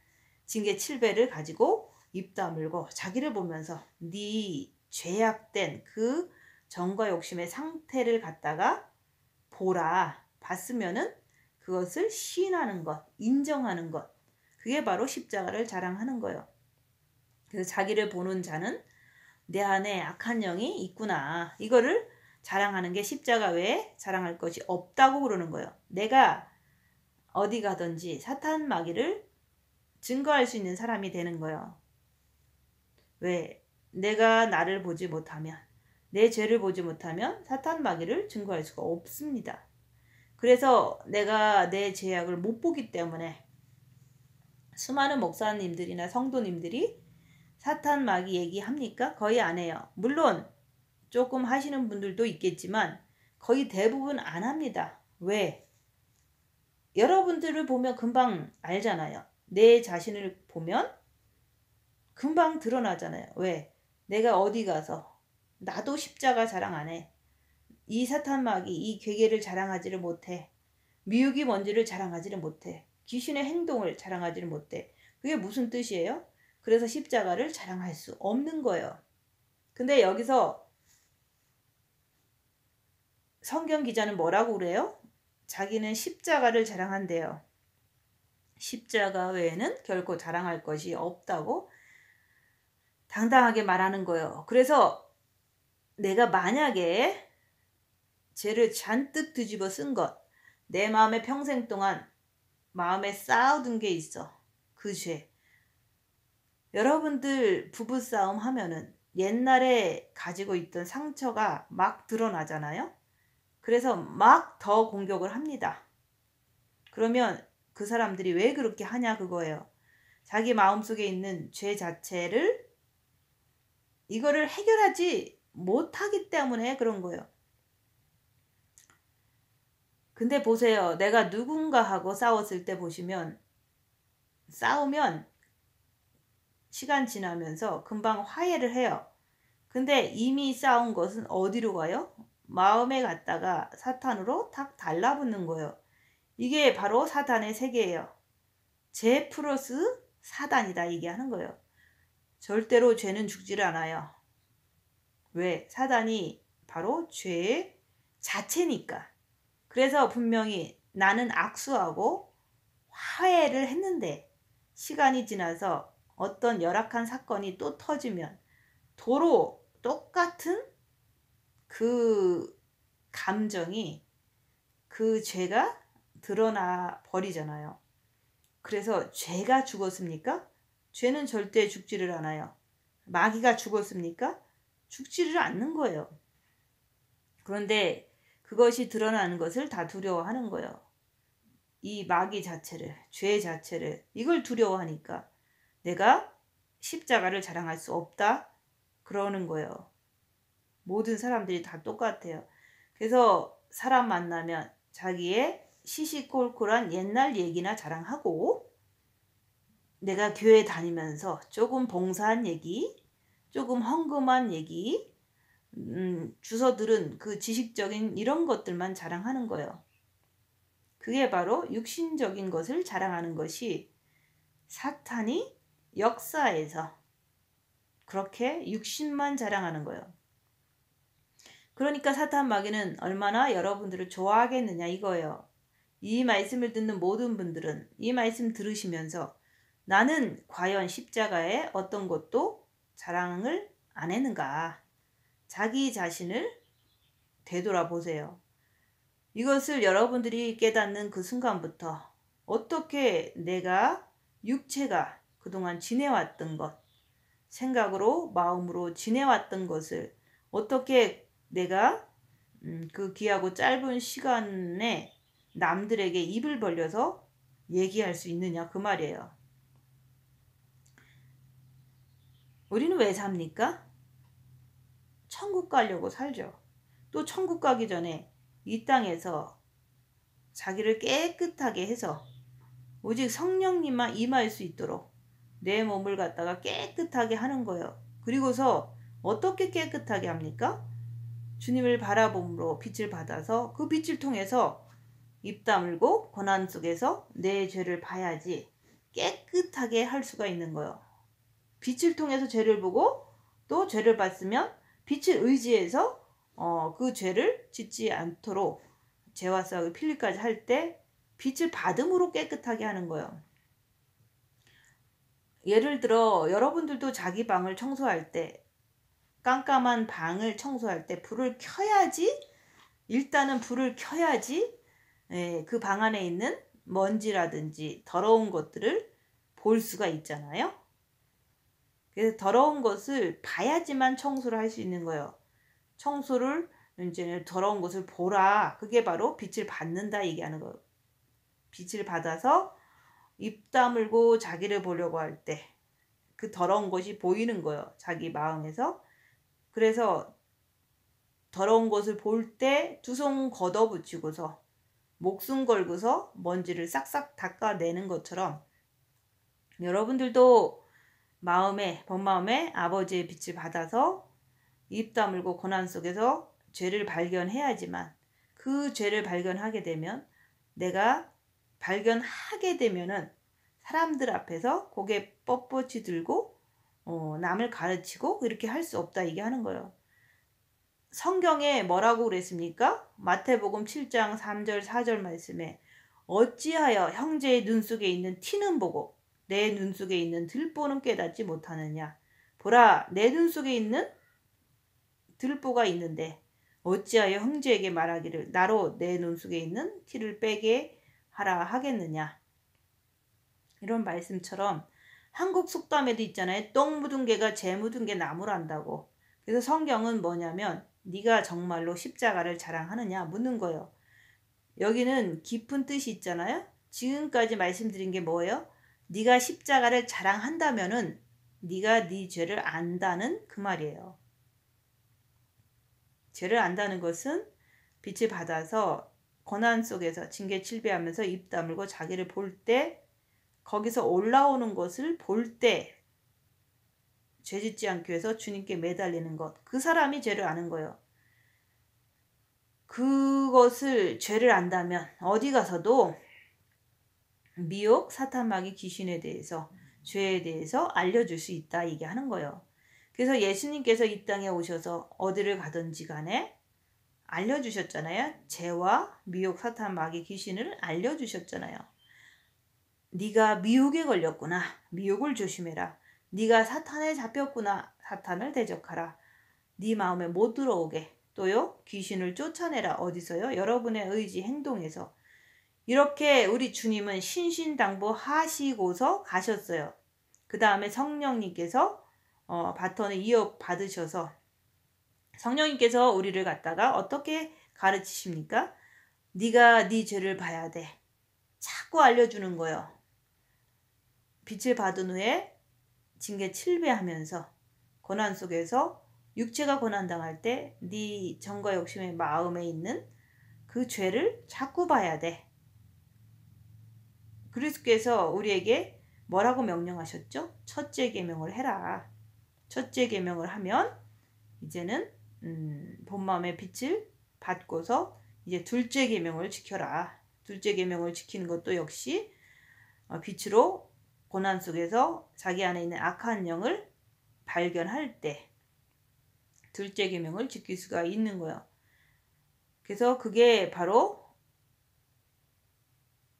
징계 7배를 가지고 입 다물고 자기를 보면서 네 죄악된 그 정과 욕심의 상태를 갖다가 보라. 봤으면은 그것을 시인하는 것, 인정하는 것. 그게 바로 십자가를 자랑하는 거예요. 그래서 자기를 보는 자는 내 안에 악한 영이 있구나. 이거를 자랑하는 게 십자가 외에 자랑할 것이 없다고 그러는 거예요. 내가 어디 가든지 사탄 마귀를 증거할 수 있는 사람이 되는 거예요. 왜? 내가 나를 보지 못하면, 내 죄를 보지 못하면 사탄 마귀를 증거할 수가 없습니다. 그래서 내가 내 죄악을 못 보기 때문에 수많은 목사님들이나 성도님들이 사탄 마귀 얘기합니까? 거의 안 해요. 물론 조금 하시는 분들도 있겠지만 거의 대부분 안 합니다. 왜? 여러분들을 보면 금방 알잖아요. 내 자신을 보면 금방 드러나잖아요. 왜? 내가 어디 가서 나도 십자가 자랑 안 해. 이 사탄 마귀, 이 괴계를 자랑하지를 못해. 미혹이 뭔지를 자랑하지를 못해. 귀신의 행동을 자랑하지를 못해. 그게 무슨 뜻이에요? 그래서 십자가를 자랑할 수 없는 거예요. 근데 여기서 성경 기자는 뭐라고 그래요? 자기는 십자가를 자랑한대요. 십자가 외에는 결코 자랑할 것이 없다고 당당하게 말하는 거예요. 그래서 내가 만약에 죄를 잔뜩 뒤집어 쓴 것, 내 마음에 평생 동안 마음에 쌓아둔 게 있어. 그 죄. 여러분들 부부싸움 하면은 옛날에 가지고 있던 상처가 막 드러나잖아요. 그래서 막 더 공격을 합니다. 그러면 그 사람들이 왜 그렇게 하냐 그거예요. 자기 마음속에 있는 죄 자체를 이거를 해결하지 못하기 때문에 그런 거예요. 근데 보세요. 내가 누군가하고 싸웠을 때 보시면 싸우면 시간 지나면서 금방 화해를 해요. 근데 이미 싸운 것은 어디로 가요? 마음에 갔다가 사탄으로 탁 달라붙는 거예요. 이게 바로 사탄의 세계예요. 죄 플러스 사단이다 이게 하는 거예요. 절대로 죄는 죽지를 않아요. 왜? 사단이 바로 죄의 자체니까. 그래서 분명히 나는 악수하고 화해를 했는데 시간이 지나서 어떤 열악한 사건이 또 터지면 도로 똑같은 그 감정이 그 죄가 드러나 버리잖아요. 그래서 죄가 죽었습니까? 죄는 절대 죽지를 않아요. 마귀가 죽었습니까? 죽지를 않는 거예요. 그런데 그것이 드러나는 것을 다 두려워하는 거예요. 이 마귀 자체를, 죄 자체를, 이걸 두려워하니까 내가 십자가를 자랑할 수 없다 그러는 거예요. 모든 사람들이 다 똑같아요. 그래서 사람 만나면 자기의 시시콜콜한 옛날 얘기나 자랑하고, 내가 교회 다니면서 조금 봉사한 얘기, 조금 헌금한 얘기, 주워 들은 그 지식적인 이런 것들만 자랑하는 거예요. 그게 바로 육신적인 것을 자랑하는 것이 사탄이 역사에서 그렇게 육신만 자랑하는 거예요. 그러니까 사탄 마귀는 얼마나 여러분들을 좋아하겠느냐 이거예요. 이 말씀을 듣는 모든 분들은 이 말씀 들으시면서 나는 과연 십자가에 어떤 것도 자랑을 안 했는가? 자기 자신을 되돌아보세요. 이것을 여러분들이 깨닫는 그 순간부터 어떻게 내가 육체가 그동안 지내왔던 것, 생각으로 마음으로 지내왔던 것을 어떻게 내가 그 귀하고 짧은 시간에 남들에게 입을 벌려서 얘기할 수 있느냐 그 말이에요. 우리는 왜 삽니까? 천국 가려고 살죠. 또 천국 가기 전에 이 땅에서 자기를 깨끗하게 해서 오직 성령님만 임할 수 있도록 내 몸을 갖다가 깨끗하게 하는 거예요. 그리고서 어떻게 깨끗하게 합니까? 주님을 바라봄으로 빛을 받아서 그 빛을 통해서 입 다물고 고난 속에서 내 죄를 봐야지 깨끗하게 할 수가 있는 거예요. 빛을 통해서 죄를 보고 또 죄를 봤으면 빛을 의지해서 그 죄를 짓지 않도록 죄와 싸우기 필리까지 할 때 빛을 받음으로 깨끗하게 하는 거예요. 예를 들어 여러분들도 자기 방을 청소할 때, 깜깜한 방을 청소할 때 불을 켜야지, 일단은 불을 켜야지 그 방 안에 있는 먼지라든지 더러운 것들을 볼 수가 있잖아요. 그래서 더러운 것을 봐야지만 청소를 할 수 있는 거예요. 청소를 이제 더러운 것을 보라. 그게 바로 빛을 받는다 얘기하는 거예요. 빛을 받아서 입 다물고 자기를 보려고 할 때 그 더러운 것이 보이는 거예요. 자기 마음에서. 그래서 더러운 것을 볼 때 두 손 걷어붙이고서 목숨 걸고서 먼지를 싹싹 닦아내는 것처럼 여러분들도 마음에, 본마음에 아버지의 빛을 받아서 입 다물고 고난 속에서 죄를 발견해야지만, 그 죄를 발견하게 되면, 내가 발견하게 되면은 사람들 앞에서 고개 뻣뻣이 들고 남을 가르치고 이렇게 할 수 없다 이게 하는 거예요. 성경에 뭐라고 그랬습니까? 마태복음 7장 3절 4절 말씀에 어찌하여 형제의 눈 속에 있는 티는 보고 내 눈 속에 있는 들보는 깨닫지 못하느냐. 보라, 내 눈 속에 있는 들보가 있는데 어찌하여 형제에게 말하기를 나로 내 눈 속에 있는 티를 빼게 하라 하겠느냐. 이런 말씀처럼 한국 속담에도 있잖아요. 똥 묻은 개가 재 묻은 개 나무란다고. 그래서 성경은 뭐냐면 네가 정말로 십자가를 자랑하느냐 묻는 거예요. 여기는 깊은 뜻이 있잖아요. 지금까지 말씀드린 게 뭐예요? 네가 십자가를 자랑한다면은 네가 네 죄를 안다는 그 말이에요. 죄를 안다는 것은 빛을 받아서 고난 속에서 징계 칠배하면서 입 다물고 자기를 볼 때, 거기서 올라오는 것을 볼 때 죄짓지 않기 위해서 주님께 매달리는 것, 그 사람이 죄를 아는 거예요. 그것을 죄를 안다면 어디 가서도 미혹, 사탄, 마귀, 귀신에 대해서, 죄에 대해서 알려줄 수 있다 얘기하는 거예요. 그래서 예수님께서 이 땅에 오셔서 어디를 가든지 간에 알려주셨잖아요. 죄와 미혹, 사탄, 마귀, 귀신을 알려주셨잖아요. 네가 미혹에 걸렸구나. 미혹을 조심해라. 네가 사탄에 잡혔구나. 사탄을 대적하라. 네 마음에 못 들어오게. 또요, 귀신을 쫓아내라. 어디서요? 여러분의 의지, 행동에서. 이렇게 우리 주님은 신신당부하시고서 가셨어요. 그 다음에 성령님께서 바톤을 이어받으셔서 성령님께서 우리를 갖다가 어떻게 가르치십니까? 네가 네 죄를 봐야 돼. 자꾸 알려주는 거예요. 빛을 받은 후에 징계 7배 하면서 고난 속에서 육체가 고난당할 때 네 정과 욕심의 마음에 있는 그 죄를 자꾸 봐야 돼. 그리스도께서 우리에게 뭐라고 명령하셨죠? 첫째 계명을 해라. 첫째 계명을 하면 이제는 본 마음의 빛을 받고서 이제 둘째 계명을 지켜라. 둘째 계명을 지키는 것도 역시 빛으로 고난 속에서 자기 안에 있는 악한 영을 발견할 때 둘째 계명을 지킬 수가 있는 거예요. 그래서 그게 바로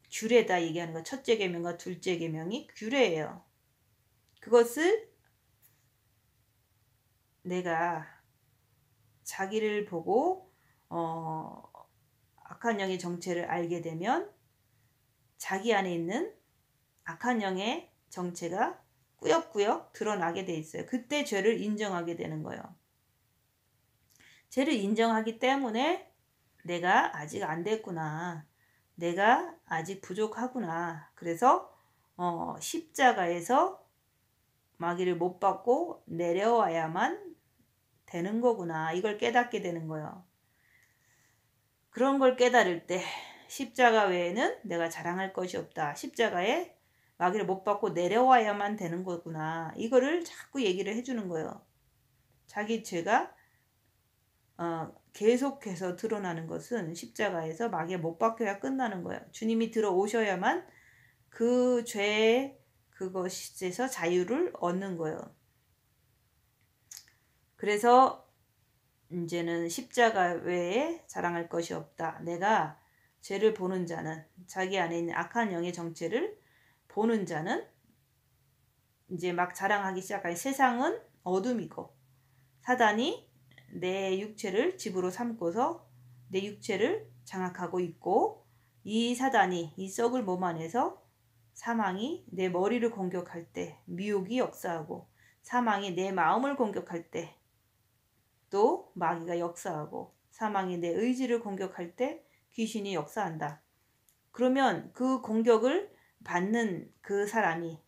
규례다 얘기하는 거. 첫째 계명과 둘째 계명이 규례예요. 그것을 내가 자기를 보고 악한 영의 정체를 알게 되면 자기 안에 있는 악한 영의 정체가 꾸역꾸역 드러나게 돼 있어요. 그때 죄를 인정하게 되는 거예요. 죄를 인정하기 때문에 내가 아직 안 됐구나. 내가 아직 부족하구나. 그래서 십자가에서 마귀를 못 받고 내려와야만 되는 거구나. 이걸 깨닫게 되는 거예요. 그런 걸 깨달을 때 십자가 외에는 내가 자랑할 것이 없다. 십자가에 마귀를 못 받고 내려와야만 되는 거구나. 이거를 자꾸 얘기를 해주는 거예요. 자기 죄가 계속해서 드러나는 것은 십자가에서 마귀에 못 박혀야 끝나는 거예요. 주님이 들어오셔야만 그 죄의 그것에서 자유를 얻는 거예요. 그래서 이제는 십자가 외에 자랑할 것이 없다. 내가 죄를 보는 자는, 자기 안에 있는 악한 영의 정체를 보는 자는 이제 막 자랑하기 시작하니 세상은 어둠이고 사단이 내 육체를 집으로 삼고서 내 육체를 장악하고 있고, 이 사단이 이 썩을 몸 안에서 사망이 내 머리를 공격할 때 미혹이 역사하고, 사망이 내 마음을 공격할 때 또 마귀가 역사하고, 사망이 내 의지를 공격할 때 귀신이 역사한다. 그러면 그 공격을 받는 그 사람이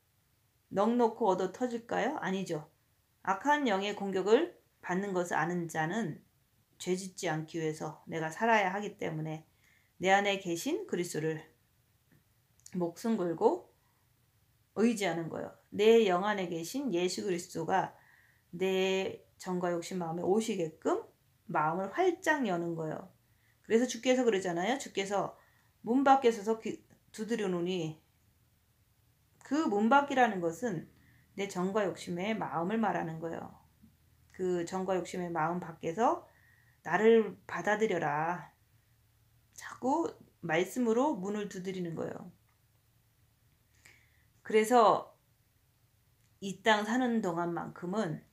넋놓고 얻어 터질까요? 아니죠. 악한 영의 공격을 받는 것을 아는 자는 죄짓지 않기 위해서 내가 살아야 하기 때문에 내 안에 계신 그리스도를 목숨 걸고 의지하는 거예요. 내 영 안에 계신 예수 그리스도가 내 정과 욕심 마음에 오시게끔 마음을 활짝 여는 거예요. 그래서 주께서 그러잖아요. 주께서 문 밖에 서서 두드려노니, 그 문 밖이라는 것은 내 정과 욕심의 마음을 말하는 거예요. 그 정과 욕심의 마음 밖에서 나를 받아들여라. 자꾸 말씀으로 문을 두드리는 거예요. 그래서 이 땅 사는 동안만큼은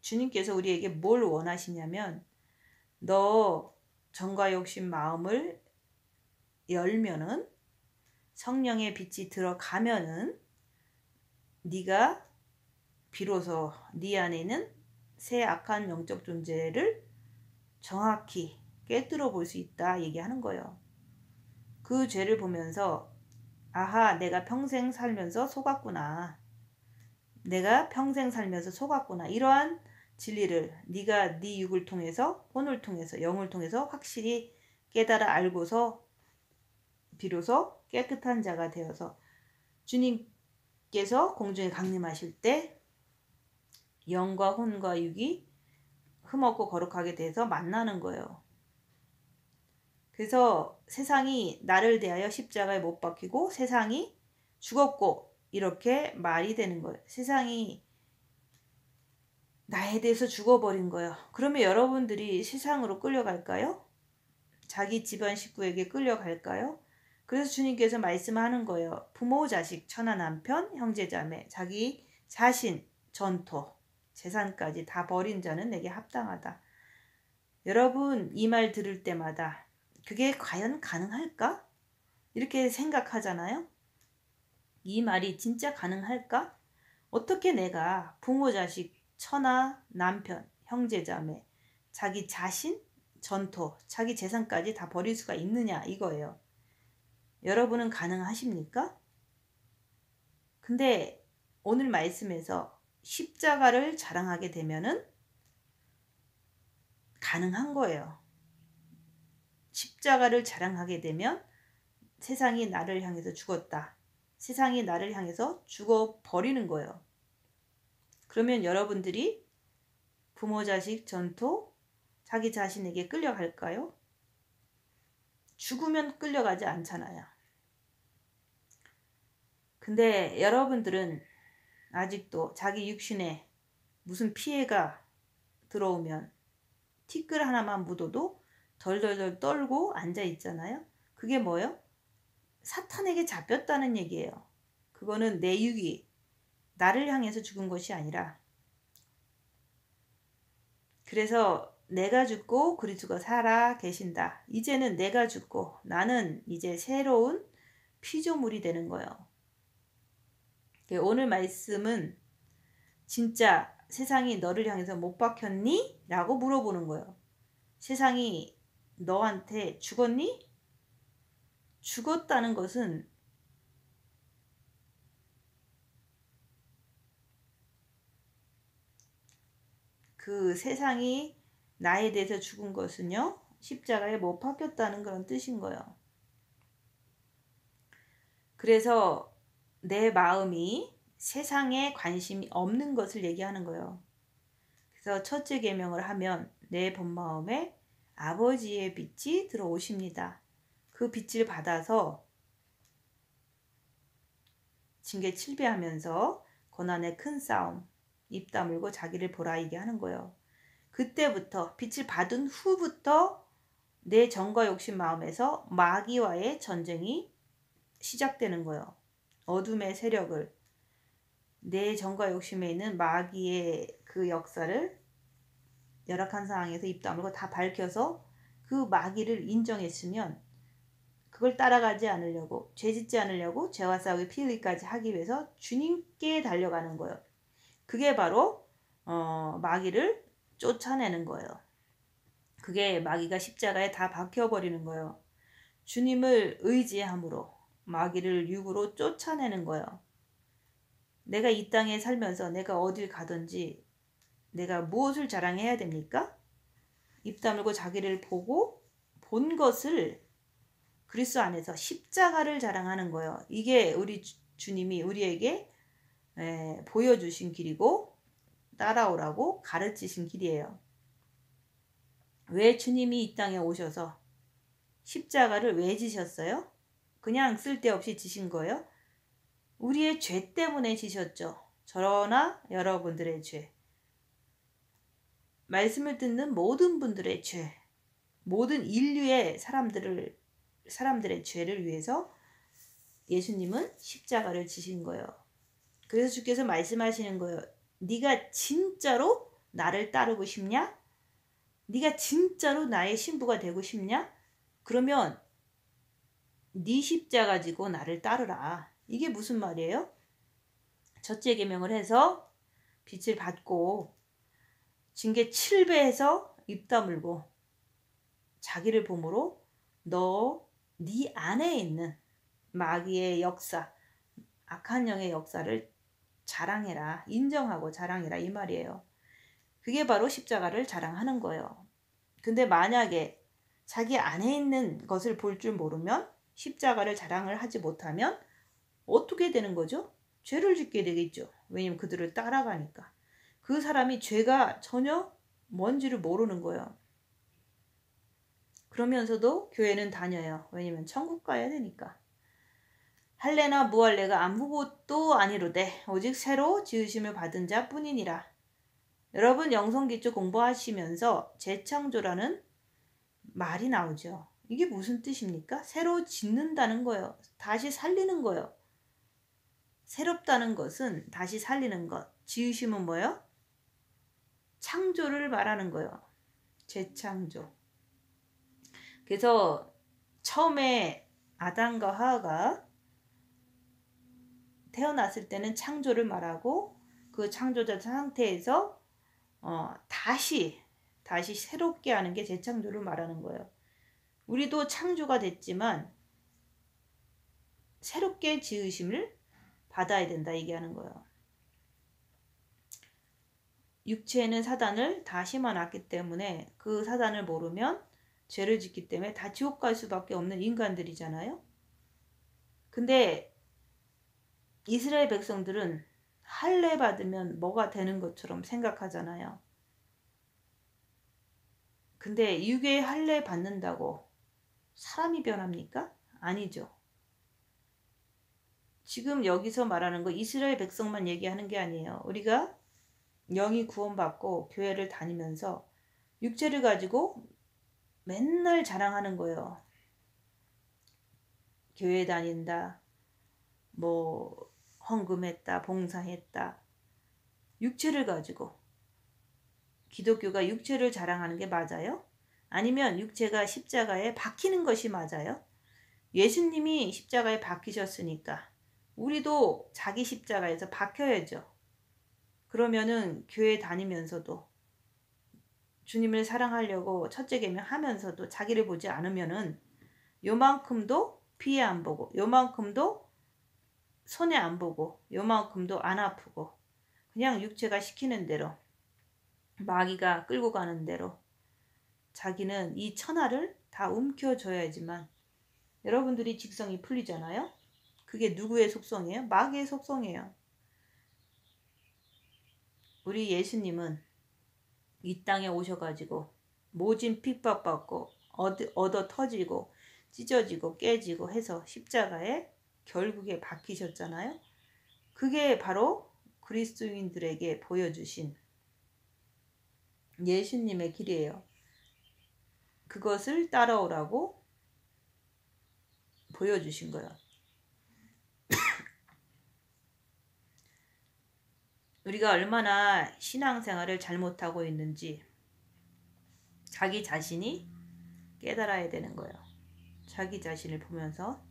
주님께서 우리에게 뭘 원하시냐면, 너 정과 욕심 마음을 열면은, 성령의 빛이 들어가면은 네가 비로소 네 안에 있는 새 악한 영적 존재를 정확히 깨뜨려 볼 수 있다 얘기하는 거예요. 그 죄를 보면서 아하, 내가 평생 살면서 속았구나. 내가 평생 살면서 속았구나. 이러한 진리를 네가 네 육을 통해서, 혼을 통해서, 영을 통해서 확실히 깨달아 알고서 비로소 깨끗한 자가 되어서 주님께서 공중에 강림하실 때 영과 혼과 육이 흠없고 거룩하게 돼서 만나는 거예요. 그래서 세상이 나를 대하여 십자가에 못 박히고 세상이 죽었고 이렇게 말이 되는 거예요. 세상이 나에 대해서 죽어버린 거예요. 그러면 여러분들이 세상으로 끌려갈까요? 자기 집안 식구에게 끌려갈까요? 그래서 주님께서 말씀하는 거예요. 부모, 자식, 처나 남편, 형제, 자매, 자기 자신, 전토, 재산까지 다 버린 자는 내게 합당하다. 여러분, 이 말 들을 때마다 그게 과연 가능할까? 이렇게 생각하잖아요. 이 말이 진짜 가능할까? 어떻게 내가 부모, 자식, 처나 남편, 형제, 자매, 자기 자신, 전토, 자기 재산까지 다 버릴 수가 있느냐 이거예요. 여러분은 가능하십니까? 근데 오늘 말씀에서 십자가를 자랑하게 되면은 가능한 거예요. 십자가를 자랑하게 되면 세상이 나를 향해서 죽었다. 세상이 나를 향해서 죽어버리는 거예요. 그러면 여러분들이 부모 자식 전토 자기 자신에게 끌려갈까요? 죽으면 끌려가지 않잖아요. 근데 여러분들은 아직도 자기 육신에 무슨 피해가 들어오면 티끌 하나만 묻어도 덜덜덜 떨고 앉아 있잖아요. 그게 뭐예요? 사탄에게 잡혔다는 얘기예요. 그거는 내 육이 나를 향해서 죽은 것이 아니라, 그래서 내가 죽고 그리스도가 살아 계신다. 이제는 내가 죽고 나는 이제 새로운 피조물이 되는 거예요. 오늘 말씀은 진짜 세상이 너를 향해서 못 박혔니? 라고 물어보는 거예요. 세상이 너한테 죽었니? 죽었다는 것은 그 세상이 나에 대해서 죽은 것은요, 십자가에 못 박혔다는 그런 뜻인 거예요. 그래서 내 마음이 세상에 관심이 없는 것을 얘기하는 거예요. 그래서 첫째 계명을 하면 내 본마음에 아버지의 빛이 들어오십니다. 그 빛을 받아서 징계 칠배하면서 고난의 큰 싸움, 입 다물고 자기를 보라 이게 하는 거예요. 그때부터 빛을 받은 후부터 내 정과 욕심 마음에서 마귀와의 전쟁이 시작되는 거예요. 어둠의 세력을, 내 정과 욕심에 있는 마귀의 그 역사를 열악한 상황에서 입 다물고 다 밝혀서 그 마귀를 인정했으면 그걸 따라가지 않으려고, 죄짓지 않으려고 죄와 싸우기 피 흘리기까지 하기 위해서 주님께 달려가는 거예요. 그게 바로 마귀를 쫓아내는 거예요. 그게 마귀가 십자가에 다 박혀버리는 거예요. 주님을 의지함으로 마귀를 육으로 쫓아내는 거예요. 내가 이 땅에 살면서 내가 어딜 가든지 내가 무엇을 자랑해야 됩니까? 입 다물고 자기를 보고 본 것을 그리스도 안에서 십자가를 자랑하는 거예요. 이게 우리 주님이 우리에게 보여주신 길이고 따라오라고 가르치신 길이에요. 왜 주님이 이 땅에 오셔서 십자가를 왜 지셨어요? 그냥 쓸데없이 지신 거예요? 우리의 죄 때문에 지셨죠. 저러나 여러분들의 죄, 말씀을 듣는 모든 분들의 죄, 모든 인류의 사람들의 죄를 위해서 예수님은 십자가를 지신 거예요. 그래서 주께서 말씀하시는 거예요. 네가 진짜로 나를 따르고 싶냐? 네가 진짜로 나의 신부가 되고 싶냐? 그러면 네 십자가 지고 나를 따르라. 이게 무슨 말이에요? 첫째 계명을 해서 빛을 받고 징계 7배해서 입 다물고 자기를 보므로 네 안에 있는 마귀의 역사, 악한 영의 역사를 자랑해라. 인정하고 자랑해라 이 말이에요. 그게 바로 십자가를 자랑하는 거예요. 근데 만약에 자기 안에 있는 것을 볼 줄 모르면 십자가를 자랑을 하지 못하면 어떻게 되는 거죠? 죄를 짓게 되겠죠. 왜냐면 그들을 따라가니까. 그 사람이 죄가 전혀 뭔지를 모르는 거예요. 그러면서도 교회는 다녀요. 왜냐면 천국 가야 되니까. 할례나 무할례가 아무것도 아니로되 오직 새로 지으심을 받은 자 뿐이니라. 여러분 영성기초 공부하시면서 재창조라는 말이 나오죠. 이게 무슨 뜻입니까? 새로 짓는다는 거예요. 다시 살리는 거예요. 새롭다는 것은 다시 살리는 것. 지으심은 뭐예요? 창조를 말하는 거예요. 재창조. 그래서 처음에 아담과 하와가 태어났을 때는 창조를 말하고 그 창조자 상태에서 다시 새롭게 하는 게 재창조를 말하는 거예요. 우리도 창조가 됐지만 새롭게 지으심을 받아야 된다 얘기하는 거예요. 육체에는 사단을 다 심어놨기 때문에 그 사단을 모르면 죄를 짓기 때문에 다 지옥 갈 수밖에 없는 인간들이잖아요. 근데 이스라엘 백성들은 할례 받으면 뭐가 되는 것처럼 생각하잖아요. 근데 육의 할례 받는다고 사람이 변합니까? 아니죠. 지금 여기서 말하는 거 이스라엘 백성만 얘기하는 게 아니에요. 우리가 영이 구원받고 교회를 다니면서 육체를 가지고 맨날 자랑하는 거예요. 교회 다닌다. 뭐 헌금했다. 봉사했다. 육체를 가지고 기독교가 육체를 자랑하는 게 맞아요? 아니면 육체가 십자가에 박히는 것이 맞아요? 예수님이 십자가에 박히셨으니까 우리도 자기 십자가에서 박혀야죠. 그러면은 교회 다니면서도 주님을 사랑하려고 첫째 계명 하면서도 자기를 보지 않으면은 요만큼도 피해 안 보고 요만큼도 손해 안 보고 요만큼도 안 아프고 그냥 육체가 시키는 대로 마귀가 끌고 가는 대로 자기는 이 천하를 다 움켜줘야지만 여러분들이 직성이 풀리잖아요. 그게 누구의 속성이에요? 마귀의 속성이에요. 우리 예수님은 이 땅에 오셔가지고 모진 핍박받고 얻어 터지고 찢어지고 깨지고 해서 십자가에 결국에 박히셨잖아요. 그게 바로 그리스도인들에게 보여주신 예수님의 길이에요. 그것을 따라오라고 보여주신 거예요. 우리가 얼마나 신앙생활을 잘못하고 있는지 자기 자신이 깨달아야 되는 거예요. 자기 자신을 보면서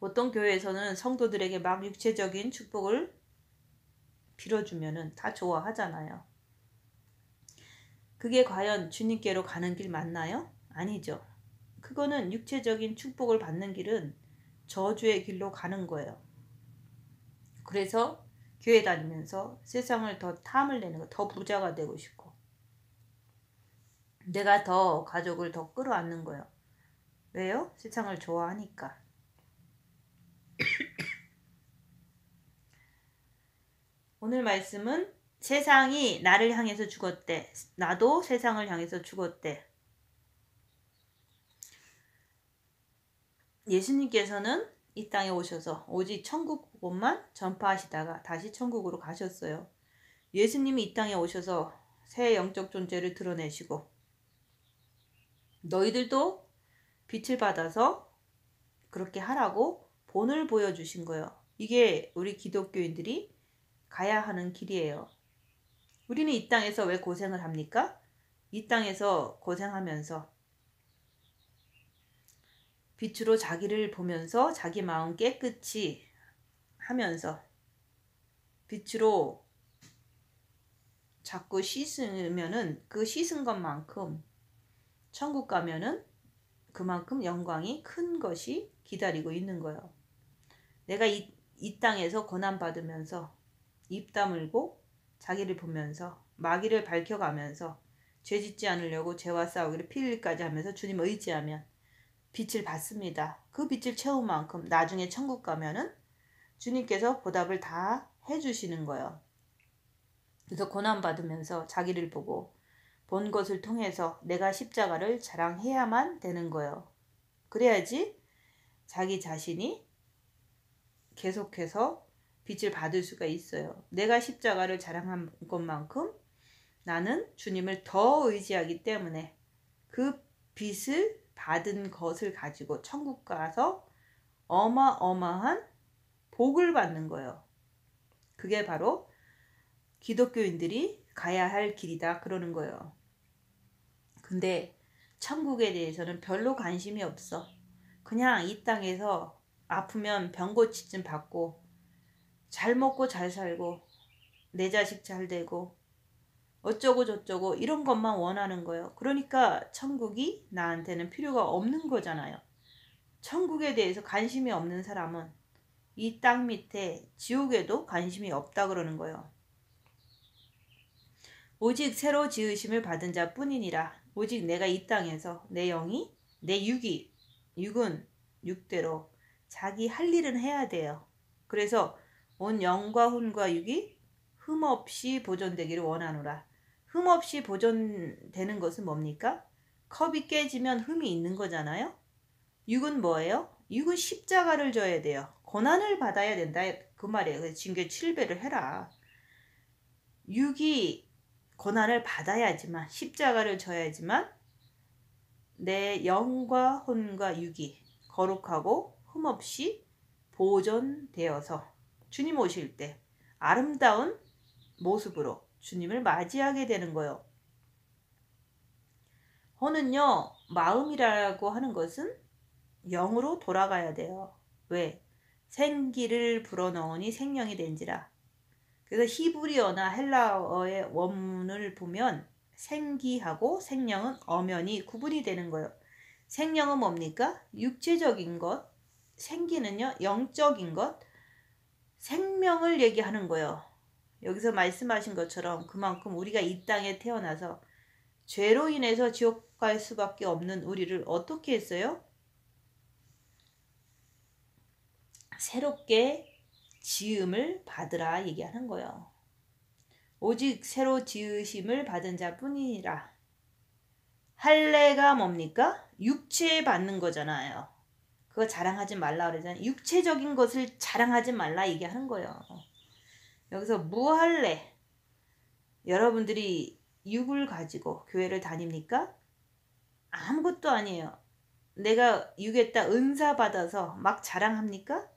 보통 교회에서는 성도들에게 막 육체적인 축복을 빌어주면은 다 좋아하잖아요. 그게 과연 주님께로 가는 길 맞나요? 아니죠. 그거는 육체적인 축복을 받는 길은 저주의 길로 가는 거예요. 그래서 교회 다니면서 세상을 더 탐을 내는 거, 더 부자가 되고 싶고 내가 더 가족을 더 끌어안는 거예요. 왜요? 세상을 좋아하니까. 오늘 말씀은 세상이 나를 향해서 죽었대. 나도 세상을 향해서 죽었대. 예수님께서는 이 땅에 오셔서 오직 천국 복음만 전파하시다가 다시 천국으로 가셨어요. 예수님이 이 땅에 오셔서 새 영적 존재를 드러내시고 너희들도 빛을 받아서 그렇게 하라고 본을 보여주신 거예요. 이게 우리 기독교인들이 가야 하는 길이에요. 우리는 이 땅에서 왜 고생을 합니까? 이 땅에서 고생하면서 빛으로 자기를 보면서 자기 마음 깨끗이 하면서 빛으로 자꾸 씻으면은 그 씻은 것만큼 천국 가면은 그만큼 영광이 큰 것이 기다리고 있는 거예요. 내가 이 땅에서 고난받으면서 입 다물고 자기를 보면서 마귀를 밝혀가면서 죄 짓지 않으려고 죄와 싸우기를 피 흘리까지 하면서 주님 의지하면 빛을 받습니다. 그 빛을 채운 만큼 나중에 천국 가면은 주님께서 보답을 다 해주시는 거예요. 그래서 고난받으면서 자기를 보고 본 것을 통해서 내가 십자가를 자랑해야만 되는 거예요. 그래야지 자기 자신이 계속해서 빛을 받을 수가 있어요. 내가 십자가를 자랑한 것만큼 나는 주님을 더 의지하기 때문에 그 빛을 받은 것을 가지고 천국 가서 어마어마한 복을 받는 거예요. 그게 바로 기독교인들이 가야 할 길이다 그러는 거예요. 근데 천국에 대해서는 별로 관심이 없어. 그냥 이 땅에서 아프면 병고치 좀 받고 잘 먹고 잘 살고 내 자식 잘 되고 어쩌고 저쩌고 이런 것만 원하는 거예요. 그러니까 천국이 나한테는 필요가 없는 거잖아요. 천국에 대해서 관심이 없는 사람은 이 땅 밑에 지옥에도 관심이 없다 그러는 거예요. 오직 새로 지으심을 받은 자 뿐이니라. 오직 내가 이 땅에서 내 영이 내 육은 육대로 자기 할 일은 해야 돼요. 그래서 온 영과 혼과 육이 흠없이 보존되기를 원하노라. 흠없이 보존되는 것은 뭡니까? 컵이 깨지면 흠이 있는 거잖아요. 육은 뭐예요? 육은 십자가를 져야 돼요. 고난을 받아야 된다 그 말이에요. 그래서 징계 7배를 해라. 육이 고난을 받아야지만 십자가를 져야지만 내 영과 혼과 육이 거룩하고 흠없이 보존되어서 주님 오실 때 아름다운 모습으로 주님을 맞이하게 되는 거예요. 혼은요, 마음이라고 하는 것은 영으로 돌아가야 돼요. 왜? 생기를 불어넣으니 생명이 된지라. 그래서 히브리어나 헬라어의 원문을 보면 생기하고 생명은 엄연히 구분이 되는 거예요. 생명은 뭡니까? 육체적인 것, 생기는요 영적인 것, 생명을 얘기하는 거예요. 여기서 말씀하신 것처럼 그만큼 우리가 이 땅에 태어나서 죄로 인해서 지옥 갈 수밖에 없는 우리를 어떻게 했어요? 새롭게 지음을 받으라 얘기하는 거예요. 오직 새로 지으심을 받은 자뿐이니라. 할례가 뭡니까? 육체에 받는 거잖아요. 그거 자랑하지 말라 그러잖아요. 육체적인 것을 자랑하지 말라 얘기하는 거예요. 여기서 무할례. 여러분들이 육을 가지고 교회를 다닙니까? 아무것도 아니에요. 내가 육에다 은사 받아서 막 자랑합니까?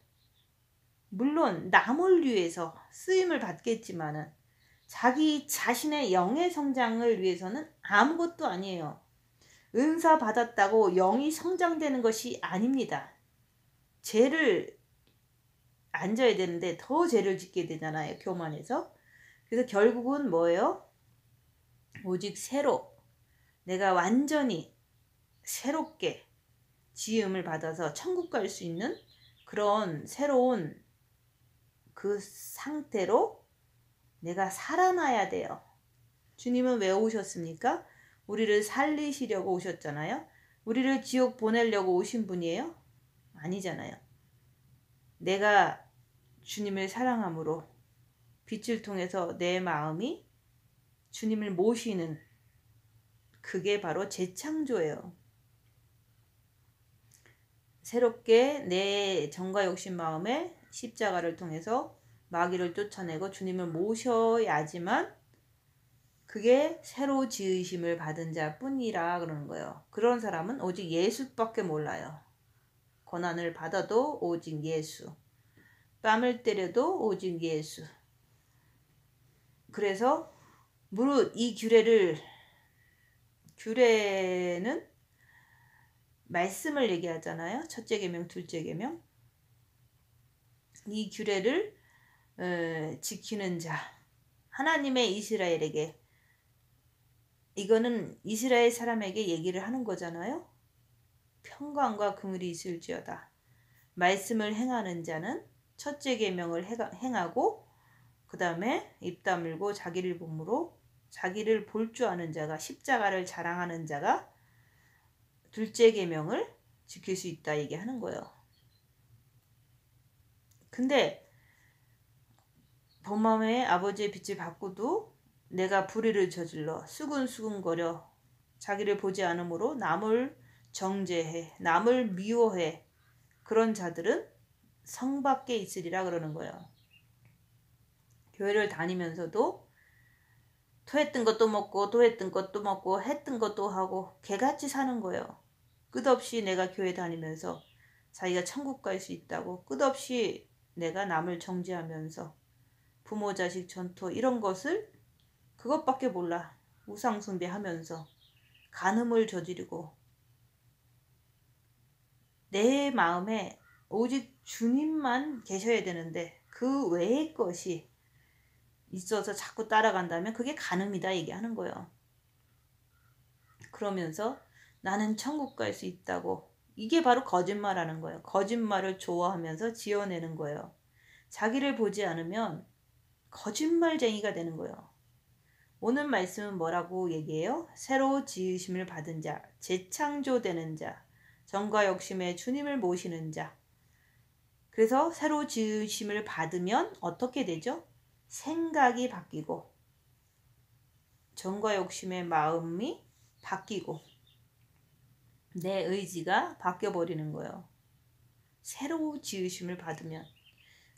물론 남을 위해서 쓰임을 받겠지만은 자기 자신의 영의 성장을 위해서는 아무것도 아니에요. 은사 받았다고 영이 성장되는 것이 아닙니다. 죄를 안 져야 되는데 더 죄를 짓게 되잖아요. 교만해서. 그래서 결국은 뭐예요? 오직 새로 내가 완전히 새롭게 지음을 받아서 천국 갈 수 있는 그런 새로운 그 상태로 내가 살아나야 돼요. 주님은 왜 오셨습니까? 우리를 살리시려고 오셨잖아요. 우리를 지옥 보내려고 오신 분이에요? 아니잖아요. 내가 주님을 사랑함으로 빛을 통해서 내 마음이 주님을 모시는 그게 바로 재창조예요. 새롭게 내 정과 욕심 마음에 십자가를 통해서 마귀를 쫓아내고 주님을 모셔야지만 그게 새로 지으심을 받은 자뿐이라 그러는 거예요. 그런 사람은 오직 예수밖에 몰라요. 고난을 받아도 오직 예수. 뺨을 때려도 오직 예수. 그래서 무릇 이 규례는 말씀을 얘기하잖아요. 첫째 계명, 둘째 계명. 이 규례를 지키는 자, 하나님의 이스라엘에게, 이거는 이스라엘 사람에게 얘기를 하는 거잖아요. 평강과 긍휼이 있을지어다. 말씀을 행하는 자는 첫째 계명을 행하고 그 다음에 입 다물고 자기를 보므로 자기를 볼 줄 아는 자가, 십자가를 자랑하는 자가 둘째 계명을 지킬 수 있다 얘기하는 거예요. 근데 본마음에 아버지의 빛을 받고도 내가 불의를 저질러 수근수근거려 자기를 보지 않으므로 남을 정죄해, 남을 미워해, 그런 자들은 성 밖에 있으리라 그러는 거예요. 교회를 다니면서도 토했던 것도 먹고 토했던 것도 먹고 했던 것도 하고 개같이 사는 거예요. 끝없이 내가 교회 다니면서 자기가 천국 갈 수 있다고 끝없이 내가 남을 정죄하면서 부모 자식 전토 이런 것을 그것밖에 몰라. 우상 숭배하면서 간음을 저지르고 내 마음에 오직 주님만 계셔야 되는데 그 외의 것이 있어서 자꾸 따라간다면 그게 간음이다 얘기하는 거예요. 그러면서 나는 천국 갈 수 있다고. 이게 바로 거짓말하는 거예요. 거짓말을 좋아하면서 지어내는 거예요. 자기를 보지 않으면 거짓말쟁이가 되는 거예요. 오늘 말씀은 뭐라고 얘기해요? 새로 지으심을 받은 자, 재창조되는 자, 정과 욕심의 주님을 모시는 자. 그래서 새로 지으심을 받으면 어떻게 되죠? 생각이 바뀌고 정과 욕심의 마음이 바뀌고 내 의지가 바뀌어버리는 거예요. 새로 지으심을 받으면.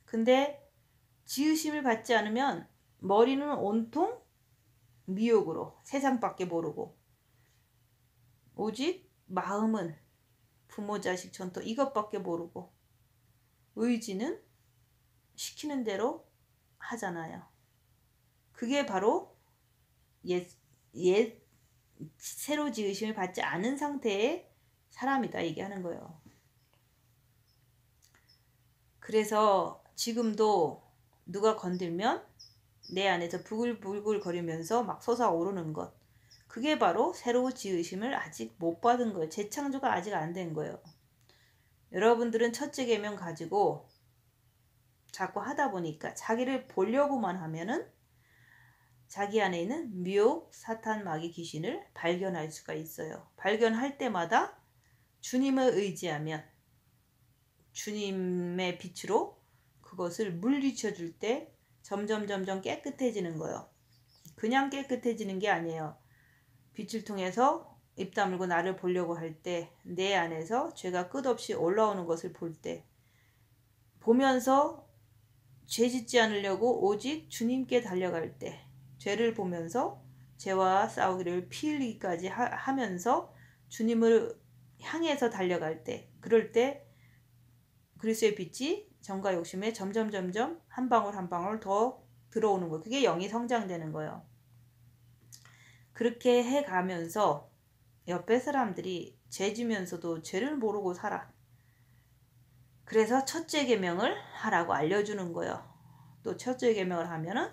근데 지으심을 받지 않으면 머리는 온통 미혹으로 세상밖에 모르고 오직 마음은 부모 자식 전토 이것밖에 모르고 의지는 시키는 대로 하잖아요. 그게 바로 옛 새로 지으심을 받지 않은 상태의 사람이다 얘기하는 거예요. 그래서 지금도 누가 건들면 내 안에서 부글부글 거리면서 막 솟아오르는 것. 그게 바로 새로 지으심을 아직 못 받은 거예요. 재창조가 아직 안 된 거예요. 여러분들은 첫째 계명 가지고 자꾸 하다 보니까 자기를 보려고만 하면은 자기 안에 있는 미혹, 사탄, 마귀, 귀신을 발견할 수가 있어요. 발견할 때마다 주님을 의지하면 주님의 빛으로 그것을 물리쳐 줄 때 점점 깨끗해지는 거예요. 그냥 깨끗해지는 게 아니에요. 빛을 통해서 입 다물고 나를 보려고 할 때 내 안에서 죄가 끝없이 올라오는 것을 볼 때 보면서 죄 짓지 않으려고 오직 주님께 달려갈 때 죄를 보면서 죄와 싸우기를 피 흘리기까지 하면서 주님을 향해서 달려갈 때 그럴 때 그리스도의 빛이 정과 욕심에 점점 한 방울 한 방울 더 들어오는 거예요. 그게 영이 성장되는 거예요. 그렇게 해가면서 옆에 사람들이 죄 지면서도 죄를 모르고 살아. 그래서 첫째 계명을 하라고 알려주는 거예요. 또 첫째 계명을 하면은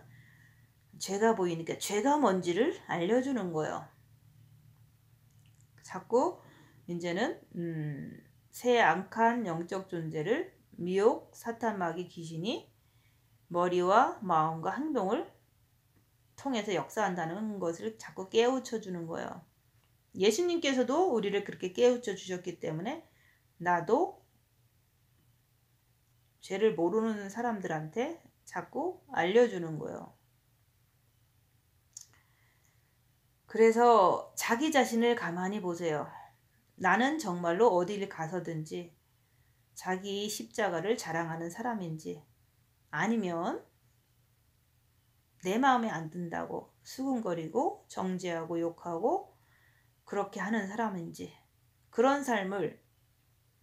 죄가 보이니까 죄가 뭔지를 알려주는 거예요. 자꾸 이제는 새 악한 영적 존재를 미혹, 사탄, 마귀, 귀신이 머리와 마음과 행동을 통해서 역사한다는 것을 자꾸 깨우쳐 주는 거예요. 예수님께서도 우리를 그렇게 깨우쳐 주셨기 때문에 나도 죄를 모르는 사람들한테 자꾸 알려주는 거예요. 그래서 자기 자신을 가만히 보세요. 나는 정말로 어디를 가서든지 자기 십자가를 자랑하는 사람인지 아니면 내 마음에 안 든다고 수군거리고 정죄하고 욕하고 그렇게 하는 사람인지 그런 삶을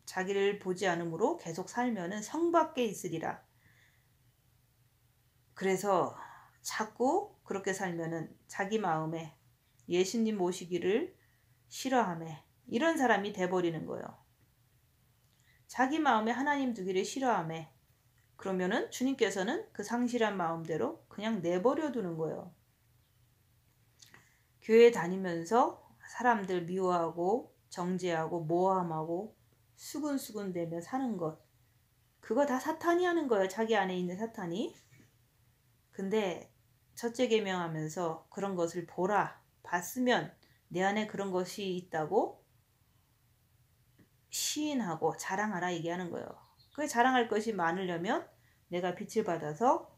자기를 보지 않으므로 계속 살면은 성 밖에 있으리라. 그래서 자꾸 그렇게 살면은 자기 마음에 예수님 모시기를 싫어하네. 이런 사람이 돼버리는 거예요. 자기 마음에 하나님 두기를 싫어하네. 그러면은 주님께서는 그 상실한 마음대로 그냥 내버려 두는 거예요. 교회 다니면서 사람들 미워하고 정죄하고 모함하고 수군수군대며 사는 것. 그거 다 사탄이 하는 거예요. 자기 안에 있는 사탄이. 근데 첫째 계명하면서 그런 것을 보라. 봤으면 내 안에 그런 것이 있다고 시인하고 자랑하라 얘기하는 거예요. 그 자랑할 것이 많으려면 내가 빛을 받아서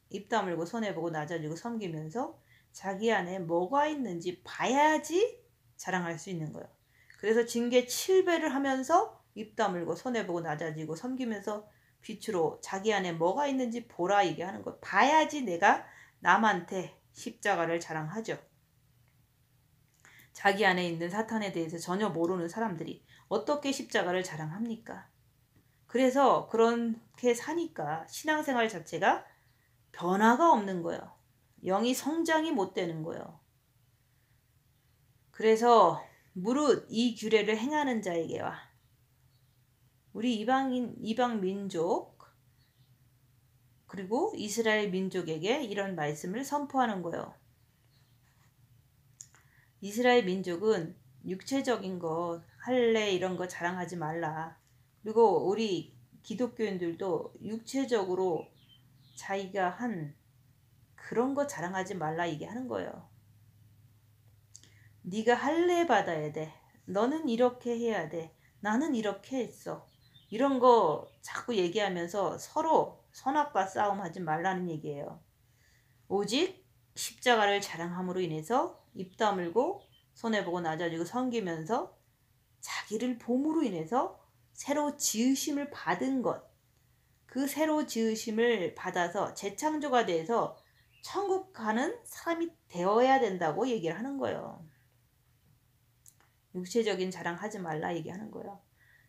입 다물고 손해보고 낮아지고 섬기면서 자기 안에 뭐가 있는지 봐야지 자랑할 수 있는 거예요. 그래서 징계 7배를 하면서 입 다물고 손해보고 낮아지고 섬기면서 빛으로 자기 안에 뭐가 있는지 보라 얘기하는 거예요. 봐야지 내가 남한테 십자가를 자랑하죠. 자기 안에 있는 사탄에 대해서 전혀 모르는 사람들이 어떻게 십자가를 자랑합니까? 그래서 그렇게 사니까 신앙생활 자체가 변화가 없는 거예요. 영이 성장이 못 되는 거예요. 그래서 무릇 이 규례를 행하는 자에게와 우리 이방 민족 그리고 이스라엘 민족에게 이런 말씀을 선포하는 거예요. 이스라엘 민족은 육체적인 것, 할례 이런 거 자랑하지 말라. 그리고 우리 기독교인들도 육체적으로 자기가 한 그런 거 자랑하지 말라 얘기하는 거예요. 네가 할례 받아야 돼. 너는 이렇게 해야 돼. 나는 이렇게 했어. 이런 거 자꾸 얘기하면서 서로 선악과 싸움하지 말라는 얘기예요. 오직 십자가를 자랑함으로 인해서 입 다물고 손해보고 낮아지고 섬기면서 자기를 봄으로 인해서 새로 지으심을 받은 것, 그 새로 지으심을 받아서 재창조가 돼서 천국 가는 사람이 되어야 된다고 얘기를 하는 거예요. 육체적인 자랑하지 말라 얘기하는 거예요.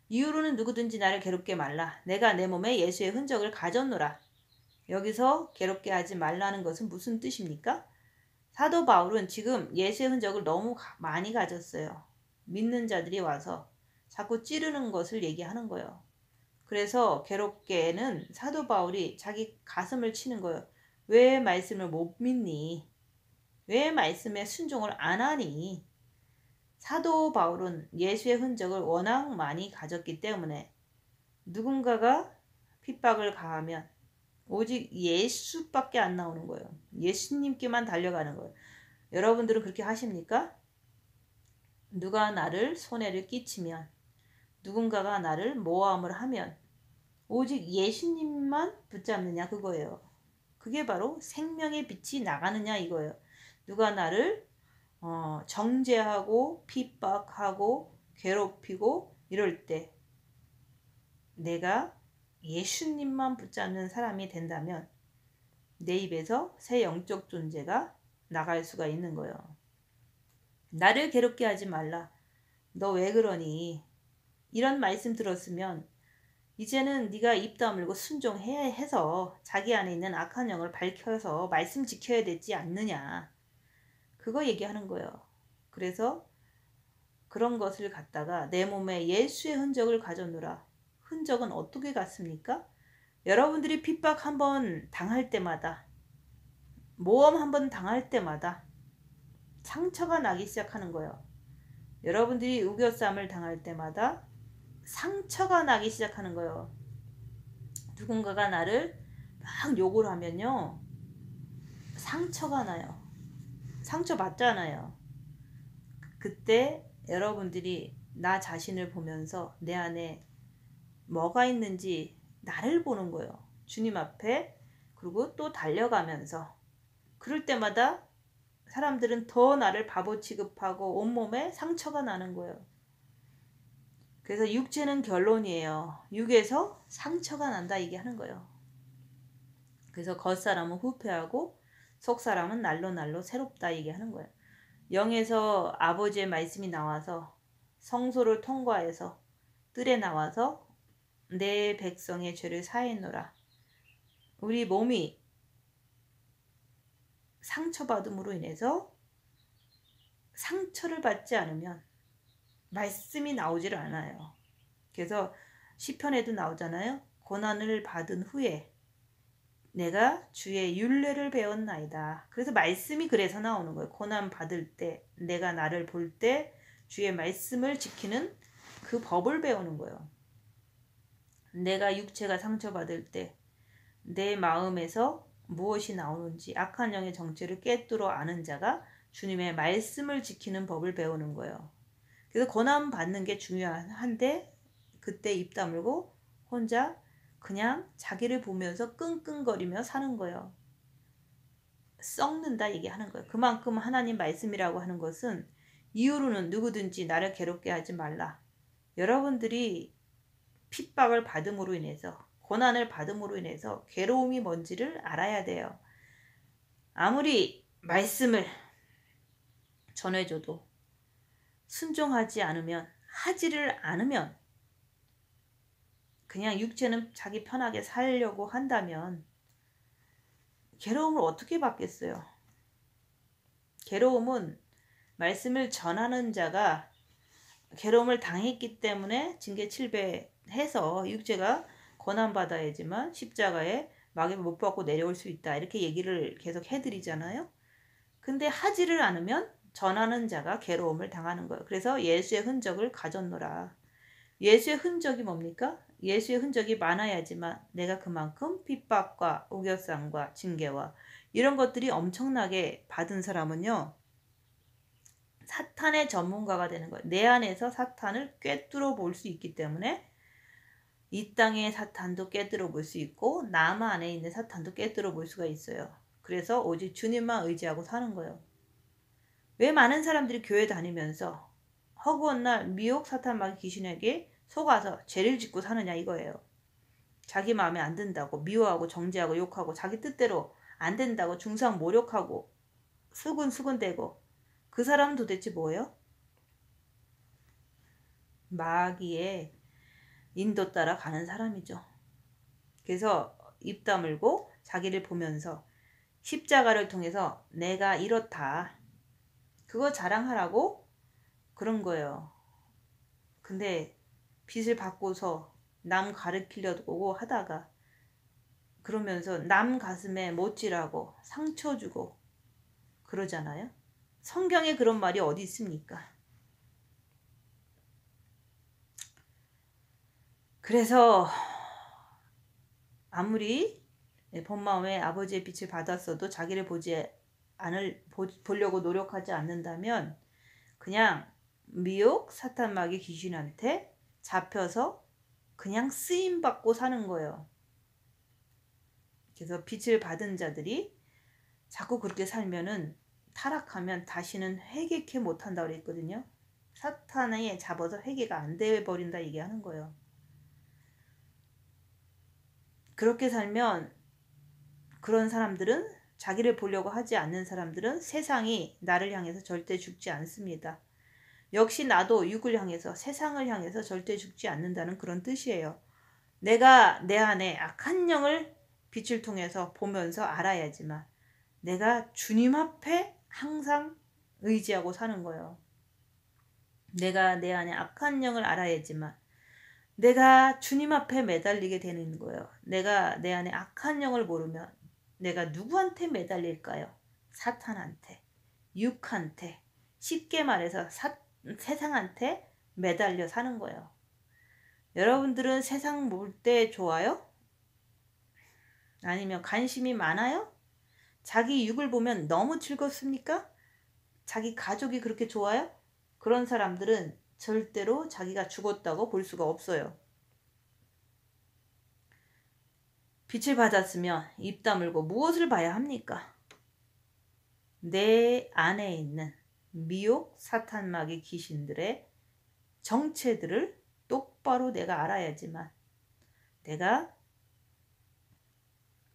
이후로는 누구든지 나를 괴롭게 말라. 내가 내 몸에 예수의 흔적을 가졌노라. 여기서 괴롭게 하지 말라는 것은 무슨 뜻입니까? 사도 바울은 지금 예수의 흔적을 너무 많이 가졌어요. 믿는 자들이 와서 자꾸 찌르는 것을 얘기하는 거예요. 그래서 괴롭게는 사도 바울이 자기 가슴을 치는 거예요. 왜 말씀을 못 믿니? 왜 말씀에 순종을 안 하니? 사도 바울은 예수의 흔적을 워낙 많이 가졌기 때문에 누군가가 핍박을 가하면 오직 예수밖에 안 나오는 거예요. 예수님께만 달려가는 거예요. 여러분들은 그렇게 하십니까? 누가 나를 손해를 끼치면, 누군가가 나를 모함을 하면 오직 예수님만 붙잡느냐 그거예요. 그게 바로 생명의 빛이 나가느냐 이거예요. 누가 나를 정죄하고 핍박하고 괴롭히고 이럴 때 내가 예수님만 붙잡는 사람이 된다면 내 입에서 새 영적 존재가 나갈 수가 있는 거예요. 나를 괴롭게 하지 말라. 너 왜 그러니? 이런 말씀 들었으면 이제는 네가 입 다물고 순종해야 해서 자기 안에 있는 악한 영을 밝혀서 말씀 지켜야 되지 않느냐. 그거 얘기하는 거예요. 그래서 그런 것을 갖다가 내 몸에 예수의 흔적을 가져노라. 흔적은 어떻게 갔습니까? 여러분들이 핍박 한번 당할 때마다, 모험 한번 당할 때마다 상처가 나기 시작하는 거예요. 여러분들이 우겨쌈을 당할 때마다 상처가 나기 시작하는 거예요. 누군가가 나를 막 욕을 하면요, 상처가 나요. 상처 받잖아요. 그때 여러분들이 나 자신을 보면서 내 안에 뭐가 있는지 나를 보는 거예요. 주님 앞에. 그리고 또 달려가면서 그럴 때마다 사람들은 더 나를 바보 취급하고 온몸에 상처가 나는 거예요. 그래서 육체는 결론이에요. 육에서 상처가 난다 얘기하는 거예요. 그래서 겉사람은 후패하고 속사람은 날로 새롭다 얘기하는 거예요. 영에서 아버지의 말씀이 나와서 성소를 통과해서 뜰에 나와서 내 백성의 죄를 사했노라. 우리 몸이 상처받음으로 인해서 상처를 받지 않으면 말씀이 나오질 않아요. 그래서 시편에도 나오잖아요. 고난을 받은 후에 내가 주의 율례를 배웠나이다. 그래서 말씀이 그래서 나오는 거예요. 고난 받을 때, 내가 나를 볼 때 주의 말씀을 지키는 그 법을 배우는 거예요. 내가 육체가 상처받을 때 내 마음에서 무엇이 나오는지 악한 영의 정체를 꿰뚫어 아는 자가 주님의 말씀을 지키는 법을 배우는 거예요. 그래서 고난 받는 게 중요한데 그때 입 다물고 혼자 그냥 자기를 보면서 끙끙거리며 사는 거예요. 썩는다 얘기하는 거예요. 그만큼 하나님 말씀이라고 하는 것은 이후로는 누구든지 나를 괴롭게 하지 말라. 여러분들이 핍박을 받음으로 인해서 고난을 받음으로 인해서 괴로움이 뭔지를 알아야 돼요. 아무리 말씀을 전해줘도 순종하지 않으면, 하지를 않으면, 그냥 육체는 자기 편하게 살려고 한다면 괴로움을 어떻게 받겠어요? 괴로움은 말씀을 전하는 자가 괴로움을 당했기 때문에 징계 7배 해서 육체가 고난받아야지만 십자가에 마귀를 못 받고 내려올 수 있다. 이렇게 얘기를 계속 해드리잖아요. 근데 하지를 않으면 전하는 자가 괴로움을 당하는 거예요. 그래서 예수의 흔적을 가졌노라. 예수의 흔적이 뭡니까? 예수의 흔적이 많아야지만 내가 그만큼 핍박과 우겨쌈과 징계와 이런 것들이 엄청나게 받은 사람은요. 사탄의 전문가가 되는 거예요. 내 안에서 사탄을 꿰뚫어 볼 수 있기 때문에 이 땅의 사탄도 꿰뚫어 볼 수 있고 남 안에 있는 사탄도 꿰뚫어 볼 수가 있어요. 그래서 오직 주님만 의지하고 사는 거예요. 왜 많은 사람들이 교회 다니면서 허구한 날 미혹 사탄 마귀 귀신에게 속아서 죄를 짓고 사느냐 이거예요. 자기 마음에 안 든다고 미워하고 정죄하고 욕하고 자기 뜻대로 안 된다고 중상 모욕하고 수근수근대고 그 사람은 도대체 뭐예요? 마귀의 인도 따라 가는 사람이죠. 그래서 입 다물고 자기를 보면서 십자가를 통해서 내가 이렇다. 그거 자랑하라고 그런 거예요. 근데 빚을 받고서 남 가르치려고 하다가 그러면서 남 가슴에 못질하고 상처 주고 그러잖아요. 성경에 그런 말이 어디 있습니까? 그래서 아무리 본 마음에 아버지의 빛을 받았어도 자기를 보려고 노력하지 않는다면 그냥 미혹 사탄 마귀 귀신한테 잡혀서 그냥 쓰임 받고 사는 거예요. 그래서 빛을 받은 자들이 자꾸 그렇게 살면은 타락하면 다시는 회개케 못한다고 그랬거든요. 사탄에 잡아서 회개가 안 돼 버린다 얘기하는 거예요. 그렇게 살면 그런 사람들은 자기를 보려고 하지 않는 사람들은 세상이 나를 향해서 절대 죽지 않습니다. 역시 나도 육을 향해서 세상을 향해서 절대 죽지 않는다는 그런 뜻이에요. 내가 내 안에 악한 영을 빛을 통해서 보면서 알아야지만 내가 주님 앞에 항상 의지하고 사는 거예요. 내가 내 안에 악한 영을 알아야지만 내가 주님 앞에 매달리게 되는 거예요. 내가 내 안에 악한 영을 모르면 내가 누구한테 매달릴까요? 사탄한테, 육한테, 쉽게 말해서 세상한테 매달려 사는 거예요. 여러분들은 세상 볼 때 좋아요? 아니면 관심이 많아요? 자기 육을 보면 너무 즐겁습니까? 자기 가족이 그렇게 좋아요? 그런 사람들은 절대로 자기가 죽었다고 볼 수가 없어요. 빛을 받았으면 입 다물고 무엇을 봐야 합니까? 내 안에 있는 미혹 사탄 마귀 귀신들의 정체들을 똑바로 내가 알아야지만 내가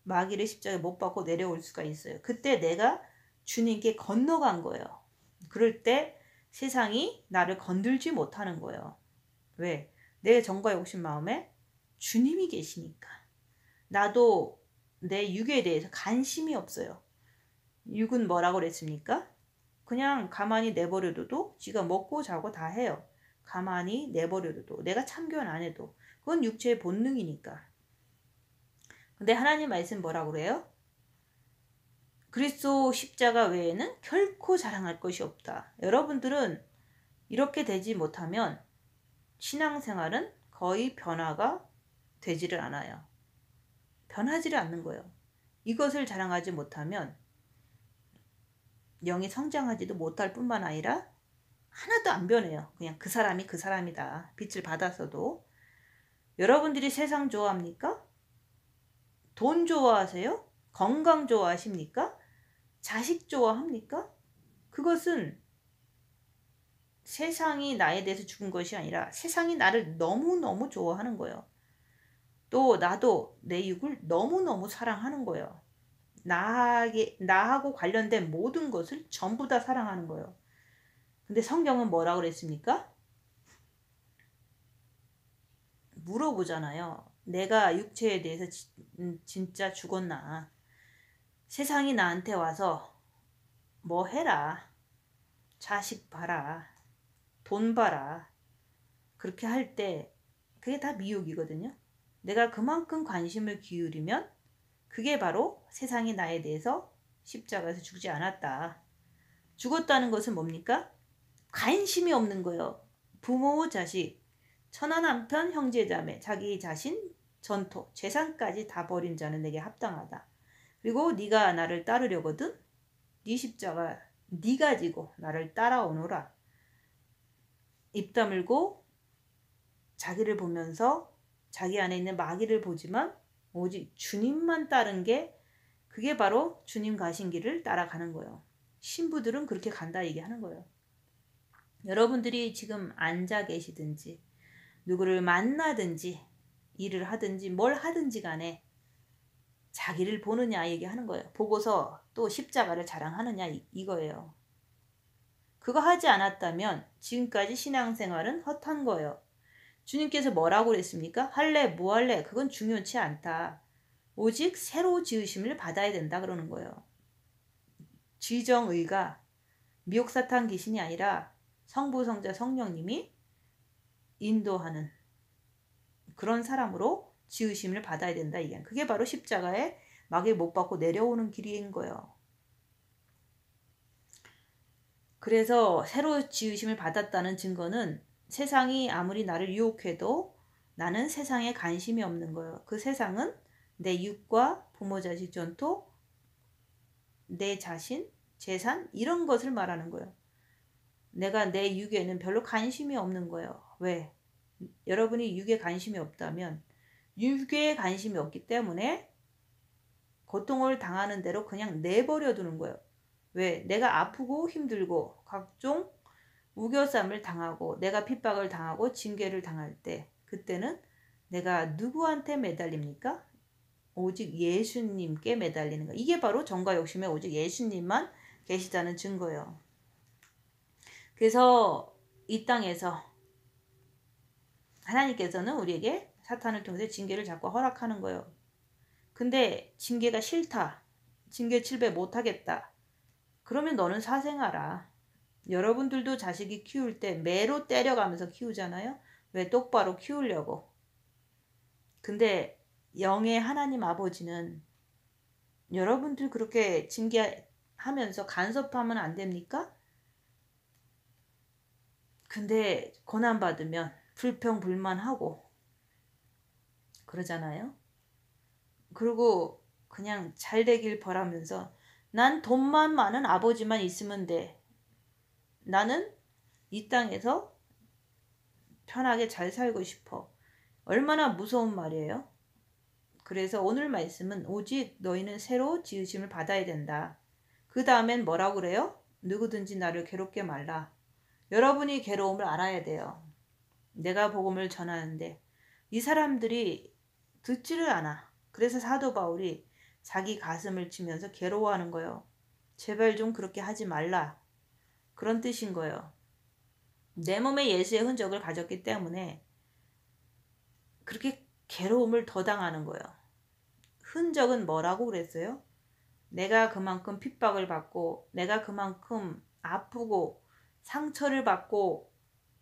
마귀를 십자가에 못 박고 내려올 수가 있어요. 그때 내가 주님께 건너간 거예요. 그럴 때 세상이 나를 건들지 못하는 거예요. 왜? 내 정과 욕심 마음에 주님이 계시니까. 나도 내 육에 대해서 관심이 없어요. 육은 뭐라고 그랬습니까? 그냥 가만히 내버려둬도 지가 먹고 자고 다 해요. 가만히 내버려둬도 내가 참견 안 해도 그건 육체의 본능이니까. 근데 하나님 말씀 뭐라고 그래요? 그리스도 십자가 외에는 결코 자랑할 것이 없다. 여러분들은 이렇게 되지 못하면 신앙생활은 거의 변화가 되지를 않아요. 변하지를 않는 거예요. 이것을 자랑하지 못하면 영이 성장하지도 못할 뿐만 아니라 하나도 안 변해요. 그냥 그 사람이 그 사람이다. 빛을 받았어도. 여러분들이 세상 좋아합니까? 돈 좋아하세요? 건강 좋아하십니까? 자식 좋아합니까? 그것은 세상이 나에 대해서 죽은 것이 아니라 세상이 나를 너무너무 좋아하는 거예요. 또 나도 내 육을 너무너무 사랑하는 거예요. 나하고 관련된 모든 것을 전부 다 사랑하는 거예요. 근데 성경은 뭐라고 그랬습니까? 물어보잖아요. 내가 육체에 대해서 진짜 죽었나? 세상이 나한테 와서 뭐 해라. 자식 봐라. 돈 봐라. 그렇게 할 때 그게 다 미혹이거든요. 내가 그만큼 관심을 기울이면 그게 바로 세상이 나에 대해서 십자가에서 죽지 않았다. 죽었다는 것은 뭡니까? 관심이 없는 거예요. 부모, 자식, 처나 남편, 형제, 자매, 자기 자신, 전토, 재산까지 다 버린 자는 내게 합당하다. 그리고 네가 나를 따르려거든 네 십자가 네가 지고 나를 따라오너라. 입 다물고 자기를 보면서 자기 안에 있는 마귀를 보지만 오직 주님만 따른 게 그게 바로 주님 가신 길을 따라가는 거예요. 신부들은 그렇게 간다 얘기하는 거예요. 여러분들이 지금 앉아 계시든지 누구를 만나든지 일을 하든지 뭘 하든지 간에 자기를 보느냐 얘기하는 거예요. 보고서 또 십자가를 자랑하느냐 이거예요. 그거 하지 않았다면 지금까지 신앙생활은 헛한 거예요. 주님께서 뭐라고 그랬습니까? 할래 뭐 할래 그건 중요치 않다. 오직 새로 지으심을 받아야 된다 그러는 거예요. 지정의가 미혹사탄 귀신이 아니라 성부 성자 성령님이 인도하는 그런 사람으로 지으심을 받아야 된다. 이게 그게 바로 십자가에 마귀 못 받고 내려오는 길인 거예요. 그래서 새로 지으심을 받았다는 증거는 세상이 아무리 나를 유혹해도 나는 세상에 관심이 없는 거예요. 그 세상은 내 육과 부모 자식 전토, 내 자신, 재산 이런 것을 말하는 거예요. 내가 내 육에는 별로 관심이 없는 거예요. 왜? 여러분이 육에 관심이 없다면 육에 관심이 없기 때문에 고통을 당하는 대로 그냥 내버려 두는 거예요. 왜? 내가 아프고 힘들고 각종 우겨쌈을 당하고 내가 핍박을 당하고 징계를 당할 때 그때는 내가 누구한테 매달립니까? 오직 예수님께 매달리는 거. 이게 바로 정과 욕심에 오직 예수님만 계시다는 증거예요. 그래서 이 땅에서 하나님께서는 우리에게 사탄을 통해서 징계를 자꾸 허락하는 거예요. 근데 징계가 싫다. 징계 7배 못하겠다. 그러면 너는 사생하라. 여러분들도 자식이 키울 때 매로 때려가면서 키우잖아요. 왜? 똑바로 키우려고. 근데 영의 하나님 아버지는 여러분들 그렇게 징계하면서 간섭하면 안 됩니까? 근데 고난받으면 불평불만하고 그러잖아요. 그리고 그냥 잘 되길 바라면서 난 돈만 많은 아버지만 있으면 돼. 나는 이 땅에서 편하게 잘 살고 싶어. 얼마나 무서운 말이에요. 그래서 오늘 말씀은 오직 너희는 새로 지으심을 받아야 된다. 그 다음엔 뭐라고 그래요? 누구든지 나를 괴롭게 말라. 여러분이 괴로움을 알아야 돼요. 내가 복음을 전하는데 이 사람들이 듣지를 않아. 그래서 사도 바울이 자기 가슴을 치면서 괴로워하는 거예요. 제발 좀 그렇게 하지 말라. 그런 뜻인 거예요. 내 몸에 예수의 흔적을 가졌기 때문에 그렇게 괴로움을 더 당하는 거예요. 흔적은 뭐라고 그랬어요? 내가 그만큼 핍박을 받고 내가 그만큼 아프고 상처를 받고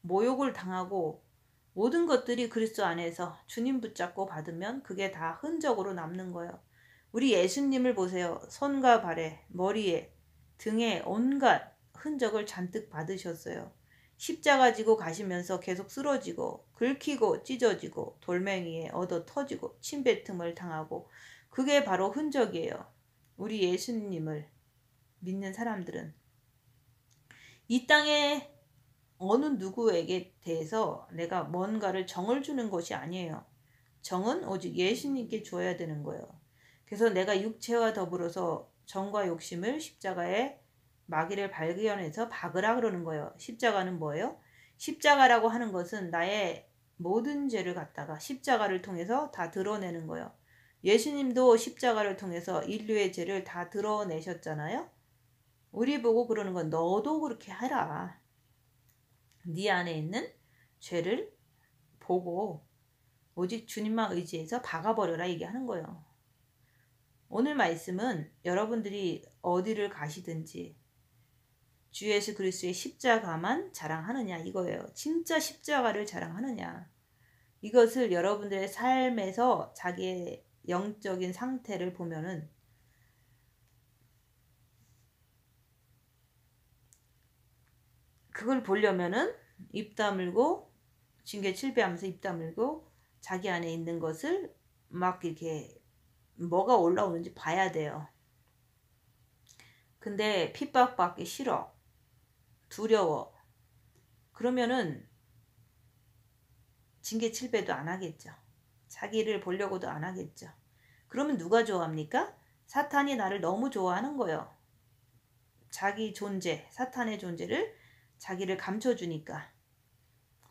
모욕을 당하고 모든 것들이 그리스도 안에서 주님 붙잡고 받으면 그게 다 흔적으로 남는 거예요. 우리 예수님을 보세요. 손과 발에, 머리에, 등에 온갖 흔적을 잔뜩 받으셨어요. 십자가 지고 가시면서 계속 쓰러지고 긁히고 찢어지고 돌멩이에 얻어 터지고 침뱉음을 당하고 그게 바로 흔적이에요. 우리 예수님을 믿는 사람들은 이 땅에 어느 누구에게 대해서 내가 뭔가를 정을 주는 것이 아니에요. 정은 오직 예수님께 줘야 되는 거예요. 그래서 내가 육체와 더불어서 정과 욕심을 십자가에 마귀를 발견해서 박으라 그러는 거예요. 십자가는 뭐예요? 십자가라고 하는 것은 나의 모든 죄를 갖다가 십자가를 통해서 다 드러내는 거예요. 예수님도 십자가를 통해서 인류의 죄를 다 드러내셨잖아요. 우리 보고 그러는 건 너도 그렇게 해라. 네 안에 있는 죄를 보고 오직 주님만 의지해서 박아버려라 얘기하는 거예요. 오늘 말씀은 여러분들이 어디를 가시든지 주 예수 그리스도의 십자가만 자랑하느냐 이거예요. 진짜 십자가를 자랑하느냐. 이것을 여러분들의 삶에서 자기의 영적인 상태를 보면은 그걸 보려면은 입 다물고 징계 7배 하면서 입 다물고 자기 안에 있는 것을 막 이렇게 뭐가 올라오는지 봐야 돼요. 근데 핍박받기 싫어. 두려워. 그러면은 징계 7배도 안 하겠죠. 자기를 보려고도 안 하겠죠. 그러면 누가 좋아합니까? 사탄이 나를 너무 좋아하는 거예요. 자기 존재, 사탄의 존재를 자기를 감춰주니까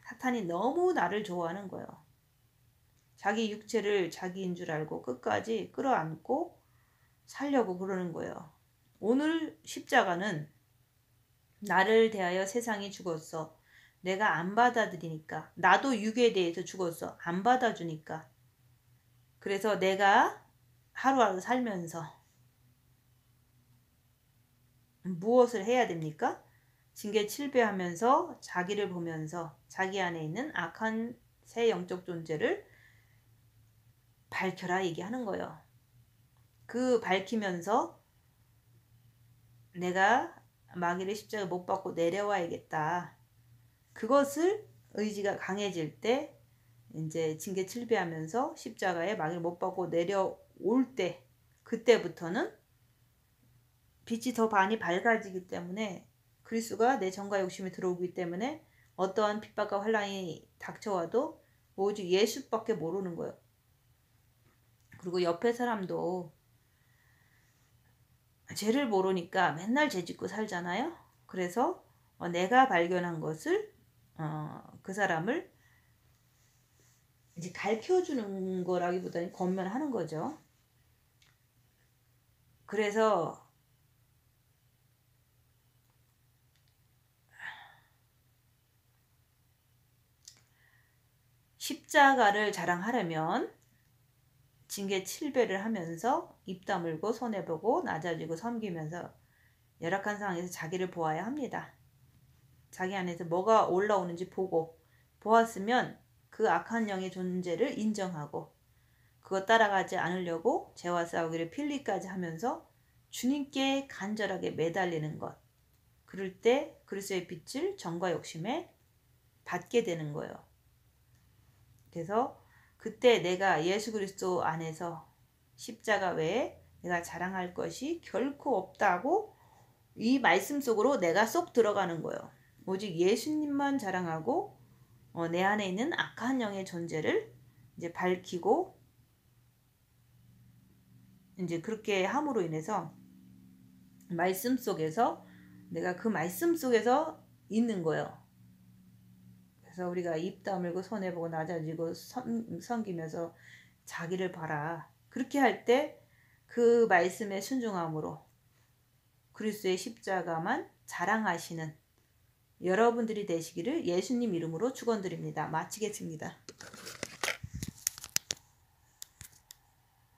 사탄이 너무 나를 좋아하는 거예요. 자기 육체를 자기인 줄 알고 끝까지 끌어안고 살려고 그러는 거예요. 오늘 십자가는 나를 대하여 세상이 죽었어. 내가 안 받아들이니까. 나도 육에 대해서 죽었어. 안 받아주니까. 그래서 내가 하루하루 살면서 무엇을 해야 됩니까? 징계 7배 하면서 자기를 보면서 자기 안에 있는 악한 새 영적 존재를 밝혀라 얘기하는 거예요. 그 밝히면서 내가 마귀의 십자가 못 받고 내려와야겠다. 그것을 의지가 강해질 때 이제 징계 7배 하면서 십자가에 마귀를 못 받고 내려올 때 그때부터는 빛이 더 많이 밝아지기 때문에 그리스도가 내 정과 욕심이 들어오기 때문에 어떠한 핍박과 환난이 닥쳐와도 오직 예수밖에 모르는 거예요. 그리고 옆에 사람도 죄를 모르니까 맨날 죄 짓고 살잖아요. 그래서 내가 발견한 것을 그 사람을 이제 가르쳐주는 거라기보다는 권면하는 거죠. 그래서 십자가를 자랑하려면 징계 7배를 하면서 입 다물고 손해보고 낮아지고 섬기면서 열악한 상황에서 자기를 보아야 합니다. 자기 안에서 뭐가 올라오는지 보고 보았으면 그 악한 영의 존재를 인정하고 그거 따라가지 않으려고 죄와 싸우기를 필리까지 하면서 주님께 간절하게 매달리는 것. 그럴 때 그리스도의 빛을 정과 욕심에 받게 되는 거예요. 그래서 그때 내가 예수 그리스도 안에서 십자가 외에 내가 자랑할 것이 결코 없다고 이 말씀 속으로 내가 쏙 들어가는 거예요. 오직 예수님만 자랑하고 내 안에 있는 악한 영의 존재를 이제 밝히고 이제 그렇게 함으로 인해서 말씀 속에서 내가 그 말씀 속에서 있는 거예요. 그래서 우리가 입 다물고 손해보고 낮아지고 섬기면서 자기를 봐라. 그렇게 할 때 그 말씀에 순종함으로 그리스도의 십자가만 자랑하시는 여러분들이 되시기를 예수님 이름으로 축원드립니다. 마치겠습니다.